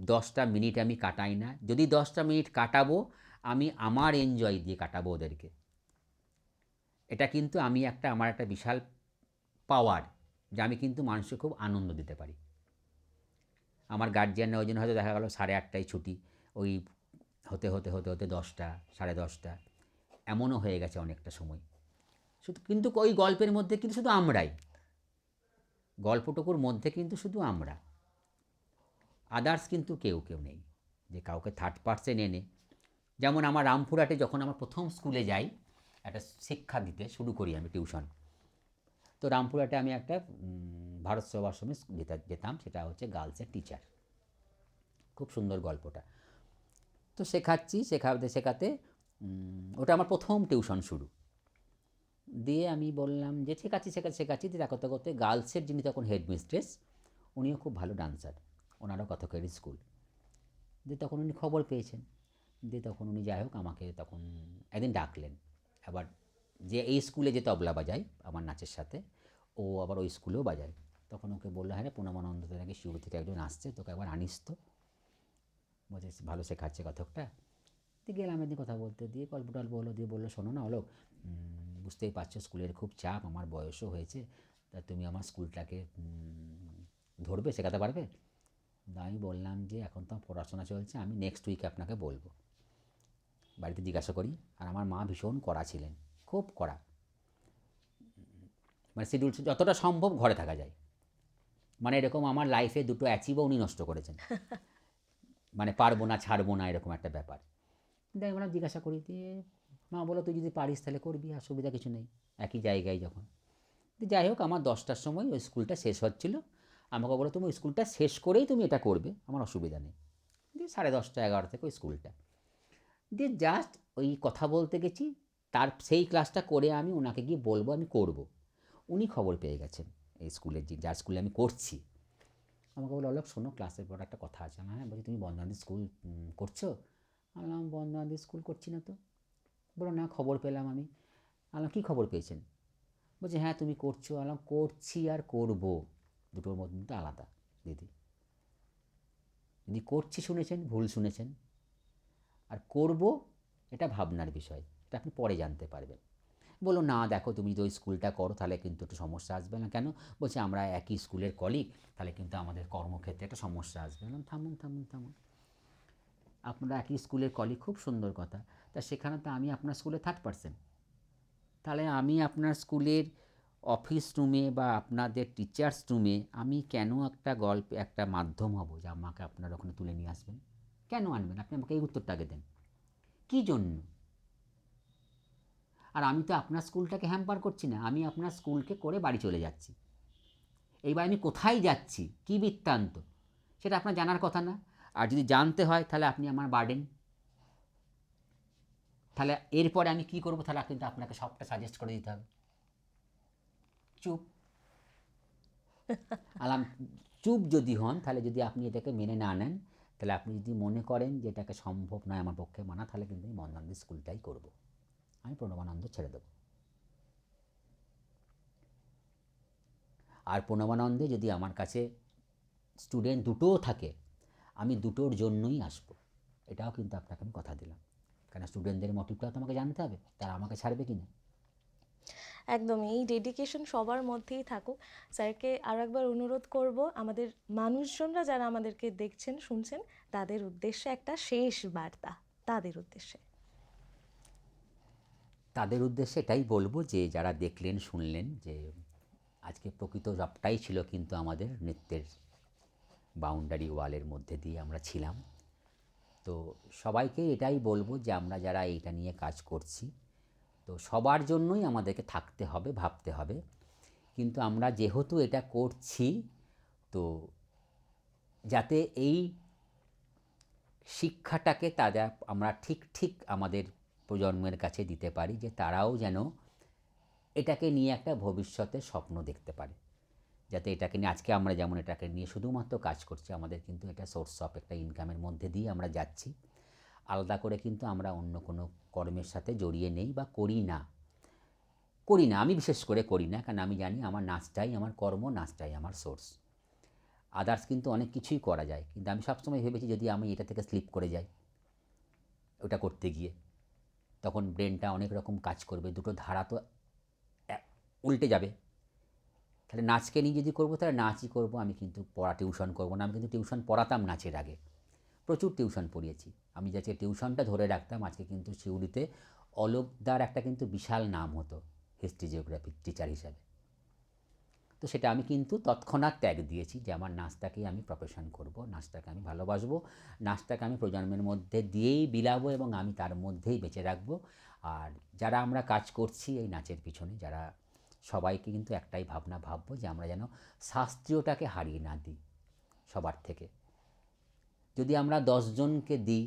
10টা মিনিট আমি কাটাই না। যদি 10টা মিনিট কাটাবো আমি আমার এনজয় দিয়ে কাটাবো ওদেরকে। এটা কিন্তু আমি আমার একটা বিশাল পাওয়ার যে আমি কিন্তু মানুষকে খুব আনন্দ দিতে পারি। আমার গার্জিয়ানরা ওই জন্য হয়তো দেখা গেলো 8:30টায় ছুটি, ওই হতে হতে হতে হতে 10টা 10:30 এমনও হয়ে গেছে অনেকটা সময়। শুধু কিন্তু ওই গল্পের মধ্যে কিন্তু শুধু আমরাই, গল্পটুকুর মধ্যে কিন্তু শুধু আমরা, আদার্স কিন্তু কেউ নেই যে কাউকে থার্ড পার্সন এনে। যেমন আমার রামপুরহাটে যখন আমার প্রথম স্কুলে যাই একটা শিক্ষা দিতে শুরু করি আমি টিউশন, তো রামপুরহাটে আমি একটা ভারত সেবাশ্রমে যেতাম, সেটা হচ্ছে গার্লসের টিচার। খুব সুন্দর গল্পটা। তো শেখাচ্ছি, শেখাতে শেখাতে ওটা আমার প্রথম টিউশন শুরু। দিয়ে আমি বললাম যে শেখাচ্ছি দিয়ে করতে করতে গার্লসের যিনি তখন হেড মিস্ট্রেস, উনিও খুব ভালো ডান্সার, ওনারও কথকের স্কুল। দিয়ে তখন উনি খবর পেয়েছেন, দিয়ে তখন উনি যাই হোক আমাকে তখন একদিন ডাকলেন। আবার যে এই স্কুলে যে তবলা বাজায় আমার নাচের সাথে, ও আবার ওই স্কুলেও বাজায়। তখন ওকে বললো, হ্যাঁ রে প্রণবানন্দতে নাকি শিউর থেকে একজন আসছে, তোকে একবার আনিস তো, বলছে ভালো শেখাচ্ছে কথকটা। দিয়ে গেলাম একদিন কথা বলতে, দিয়ে গল্প টল্প হলো, দিয়ে বললো শোনো না হলো, বুঝতেই পারছো স্কুলের খুব চাপ, আমার বয়সও হয়েছে, তা তুমি আমার স্কুলটাকে ধরবে, শেখাতে পারবে? আমি বললাম যে এখন তো আমার পড়াশোনা চলছে, আমি নেক্সট উইকে আপনাকে বলবো, বাড়িতে জিজ্ঞাসা করি। আর আমার মা ভীষণ কড়া ছিলেন, খুব কড়া, মানে শিডিউল যতটা সম্ভব ঘরে থাকা যায়, মানে এরকম আমার লাইফে দুটো অ্যাচিভও উনি নষ্ট করেছেন, মানে পারবো না ছাড়বো না এরকম একটা ব্যাপার। দিয়ে আমরা জিজ্ঞাসা করি, দিয়ে মা বলো তুই যদি পারিস তাহলে করবি, অসুবিধা কিছু নেই, একই জায়গায় যখন। যাই হোক আমার 10টার সময় ওই স্কুলটা শেষ হচ্ছিলো, আমাকে বলো তুমি ওই স্কুলটা শেষ করেই তুমি এটা করবে, আমার অসুবিধা নেই। দিয়ে 10:30 11 থেকে ওই স্কুলটা, দিয়ে জাস্ট ওই কথা বলতে গেছি, তার সেই ক্লাসটা করে আমি ওনাকে গিয়ে বলবো আমি করব। উনি খবর পেয়ে গেছেন এই স্কুলের, যে যার স্কুলে আমি করছি। আমাকে বললো অলোক শোনো, ক্লাসের পর একটা কথা আছে। হ্যাঁ বলছি তুমি বন্দনাদি স্কুল করছো? বললাম বন্দনাদি স্কুল করছি না তো। বলো না খবর পেলাম আমি। বললাম কী খবর পেয়েছেন? বলছে হ্যাঁ তুমি করছো। বললাম করছি আর করব দুটোর মধ্যে তো আলাদা দিদি। যদি করছি শুনেছেন, ভুল শুনেছেন, আর করব এটা ভাবনার বিষয়, এটা আপনি পরে জানতে পারবেন। বললো না দেখো তুমি যদি ওই স্কুলটা করো তাহলে কিন্তু একটু সমস্যা আসবে না। কেন? বলছে আমরা একই স্কুলের কলিগ, তাহলে কিন্তু আমাদের কর্মক্ষেত্রে একটা সমস্যা আসবে। বললাম থামুন থামুন থামুন, আপনারা একই স্কুলের কলিগ খুব সুন্দর কথা, তা সেখানে তো আমি আপনার স্কুলে 3rd পার্সন, তাহলে আমি আপনার স্কুলের অফিস রুমে বা আপনাদের টিচার্স রুমে আমি কেন একটা গল্প একটা মাধ্যম হব যে আমাকে আপনারা ওখানে তুলে নিয়ে আসবেন? কেন আনবেন? আপনি আমাকে এই উত্তরটা আগে দেন, কী জন্য? আর আমি তো আপনার স্কুলটাকে হ্যাম্পার করছি না, আমি আপনার স্কুলকে করে বাড়ি চলে যাচ্ছি। এইবার আমি কোথায় যাচ্ছি, কী বৃত্তান্ত, সেটা আপনার জানার কথা না? আর যদি জানতে হয় তাহলে আপনি আমার বার্ডেন, তাহলে এরপরে আমি কী করবো? তাহলে কিন্তু আপনাকে সবটা সাজেস্ট করে দিতে হবে। চুপ। আলাম চুপ যদি হন, তাহলে যদি আপনি এটাকে মেনে না নেন, তাহলে আপনি যদি মনে করেন যে এটাকে সম্ভব নয় আমার পক্ষে মানা, তাহলে কিন্তু আমি বন্দনানন্দ স্কুলটাই করব, আমি প্রণবানন্দ ছেড়ে দেবো। আর প্রণবানন্দে যদি আমার কাছে স্টুডেন্ট দুটোও থাকে, আমি দুটোর জন্যই আসবো, এটাও কিন্তু আপনাকে আমি কথা দিলাম। কারণ স্টুডেন্টদের মোটিভটাও তো আমাকে জানতে হবে, তারা আমাকে ছাড়বে কি না। একদম এই ডেডিকেশন সবার মধ্যেই থাকুক। স্যারকে আরও একবার অনুরোধ করব, আমাদের মানুষজনরা যারা আমাদেরকে দেখছেন শুনছেন তাদের উদ্দেশ্যে একটা শেষ বার্তা, তাদের উদ্দেশ্যে। তাদের উদ্দেশ্যে এটাই বলবো যে যারা দেখলেন শুনলেন, যে আজকে প্রকৃত জবটাই ছিল কিন্তু আমাদের নৃত্যের বাউন্ডারি ওয়ালের মধ্যে দিয়ে আমরা ছিলাম। তো সবাইকে এটাই বলবো যে আমরা যারা এইটা নিয়ে কাজ করছি, তো সবার জন্যই আমাদেরকে থাকতে হবে, ভাবতে হবে। কিন্তু আমরা যেহেতু এটা করছি, তো যাতে এই শিক্ষাটাকে তারা আমরা ঠিক আমাদের প্রজন্মের কাছে দিতে পারি, যে তারাও যেন এটাকে নিয়ে একটা ভবিষ্যতের স্বপ্ন দেখতে পারে। যাতে এটাকে নিয়ে আজকে আমরা যেমন এটাকে নিয়ে শুধুমাত্র কাজ করছি, আমাদের কিন্তু এটা সোর্স অফ একটা ইনকামের মধ্যে দিয়ে আমরা যাচ্ছি। আলাদা করে কিন্তু আমরা অন্য কোনো কর্মের সাথে জড়িয়ে নেই বা করি না। আমি বিশেষ করে করি না, কারণ আমি জানি আমার নাচটাই আমার কর্ম, নাচটাই আমার সোর্স। আদার্স কিন্তু অনেক কিছুই করা যায়, কিন্তু আমি সবসময় ভেবেছি যদি আমি এটা থেকে স্লিপ করে যাই ওটা করতে গিয়ে, তখন ব্রেনটা অনেক রকম কাজ করবে, দুটো ধারা তো উল্টে যাবে। তাহলে নাচকে নিয়ে যদি করবো তাহলে নাচই করবো, আমি কিন্তু পড়া টিউশন করবো না। আমি কিন্তু টিউশন পড়াতাম নাচের আগে, প্রচুর টিউশন পড়িয়েছি আমি, যাতে টিউশনটা ধরে রাখতাম। আজকে কিন্তু সিউড়িতে অলোকদার একটা কিন্তু বিশাল নাম হতো হিস্ট্রি জিওগ্রাফি টিচার হিসাবে। তো সেটা আমি কিন্তু তৎক্ষণাৎ ত্যাগ দিয়েছি, যে আমার নাচটাকেই আমি প্রফেশন করব, নাচটাকে আমি ভালোবাসবো, নাচটাকে আমি প্রজন্মের মধ্যে দিয়েই বিলাবো এবং আমি তার মধ্যেই বেঁচে রাখবো। আর যারা আমরা কাজ করছি এই নাচের পিছনে, যারা সবাইকে কিন্তু একটাই ভাবনা ভাববো যে আমরা যেন শাস্ত্রীয়টাকে হারিয়ে না দিই সবার থেকে। যদি আমরা 10 জনকে দিই,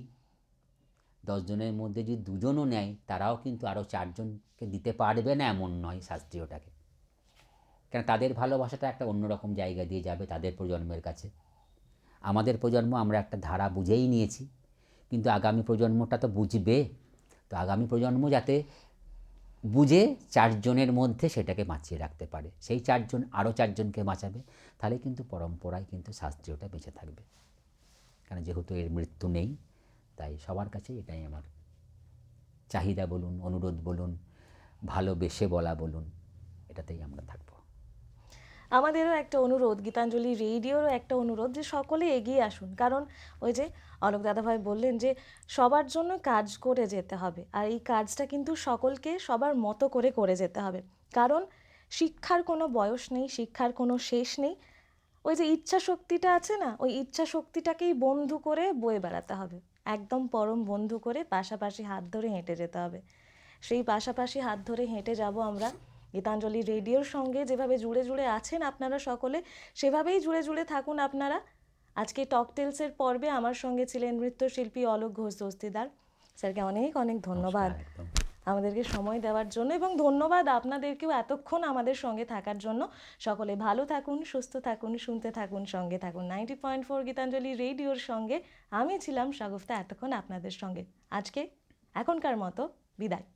10 জনের মধ্যে যদি 2 জনও নেয়, তারাও কিন্তু আরও 4 জনকে দিতে পারবে না এমন নয় শাস্ত্রীয়টাকে। কেন, তাদের ভালোবাসাটা একটা অন্যরকম জায়গা দিয়ে যাবে তাদের প্রজন্মের কাছে। আমাদের প্রজন্ম আমরা একটা ধারা বুঝেই নিয়েছি, কিন্তু আগামী প্রজন্মটা তো বুঝবে। তো আগামী প্রজন্ম যাতে বুঝে 4 জনের মধ্যে সেটাকে বাঁচিয়ে রাখতে পারে, সেই 4 জন আরও 4 জনকে বাঁচাবে, তাহলে কিন্তু পরম্পরায় কিন্তু শাস্ত্রীয়টা বেঁচে থাকবে। কারণ যেহেতু এর মৃত্যু নেই, তাই সবার কাছে এটাই আমার চাহিদা বলুন, অনুরোধ বলুন, ভালোবেসে বলা বলুন, এটাতেই আমরা থাকবো। আমাদেরও একটা অনুরোধ, গীতাঞ্জলি রেডিওরও একটা অনুরোধ যে সকলে এগিয়ে আসুন। কারণ ওই যে অলোক দাদাভাই বললেন যে সবার জন্য কাজ করে যেতে হবে, আর এই কাজটা কিন্তু সকলকে সবার মতো করে করে যেতে হবে। কারণ শিক্ষার কোনো বয়স নেই, শিক্ষার কোনো শেষ নেই। ওই যে ইচ্ছা শক্তিটা আছে না, ওই ইচ্ছা শক্তিটাকেই বন্ধু করে বয়ে বেড়াতে হবে, একদম পরম বন্ধু করে পাশাপাশি হাত ধরে হেঁটে যেতে হবে। সেই পাশাপাশি হাত ধরে হেঁটে যাব আমরা গীতাঞ্জলি রেডিওর সঙ্গে। যেভাবে জুড়ে জুড়ে আছেন আপনারা সকলে, সেভাবেই জুড়ে জুড়ে থাকুন আপনারা। আজকে টকটেলসের পর্বে আমার সঙ্গে ছিলেন নৃত্যশিল্পী অলোক ঘোষ দস্তিদার। স্যারকে অনেক অনেক ধন্যবাদ নমস্কার, একদম। আমাদেরকে সময় দেওয়ার জন্য, এবং ধন্যবাদ আপনাদেরকেও এতক্ষণ আমাদের সঙ্গে থাকার জন্য। সকলে ভালো থাকুন, সুস্থ থাকুন, শুনতে থাকুন, সঙ্গে থাকুন 90.4 গীতাঞ্জলি রেডিওর সঙ্গে। আমি ছিলাম শাগুফতা এতক্ষণ আপনাদের সঙ্গে। আজকে এখনকার মতো বিদায়।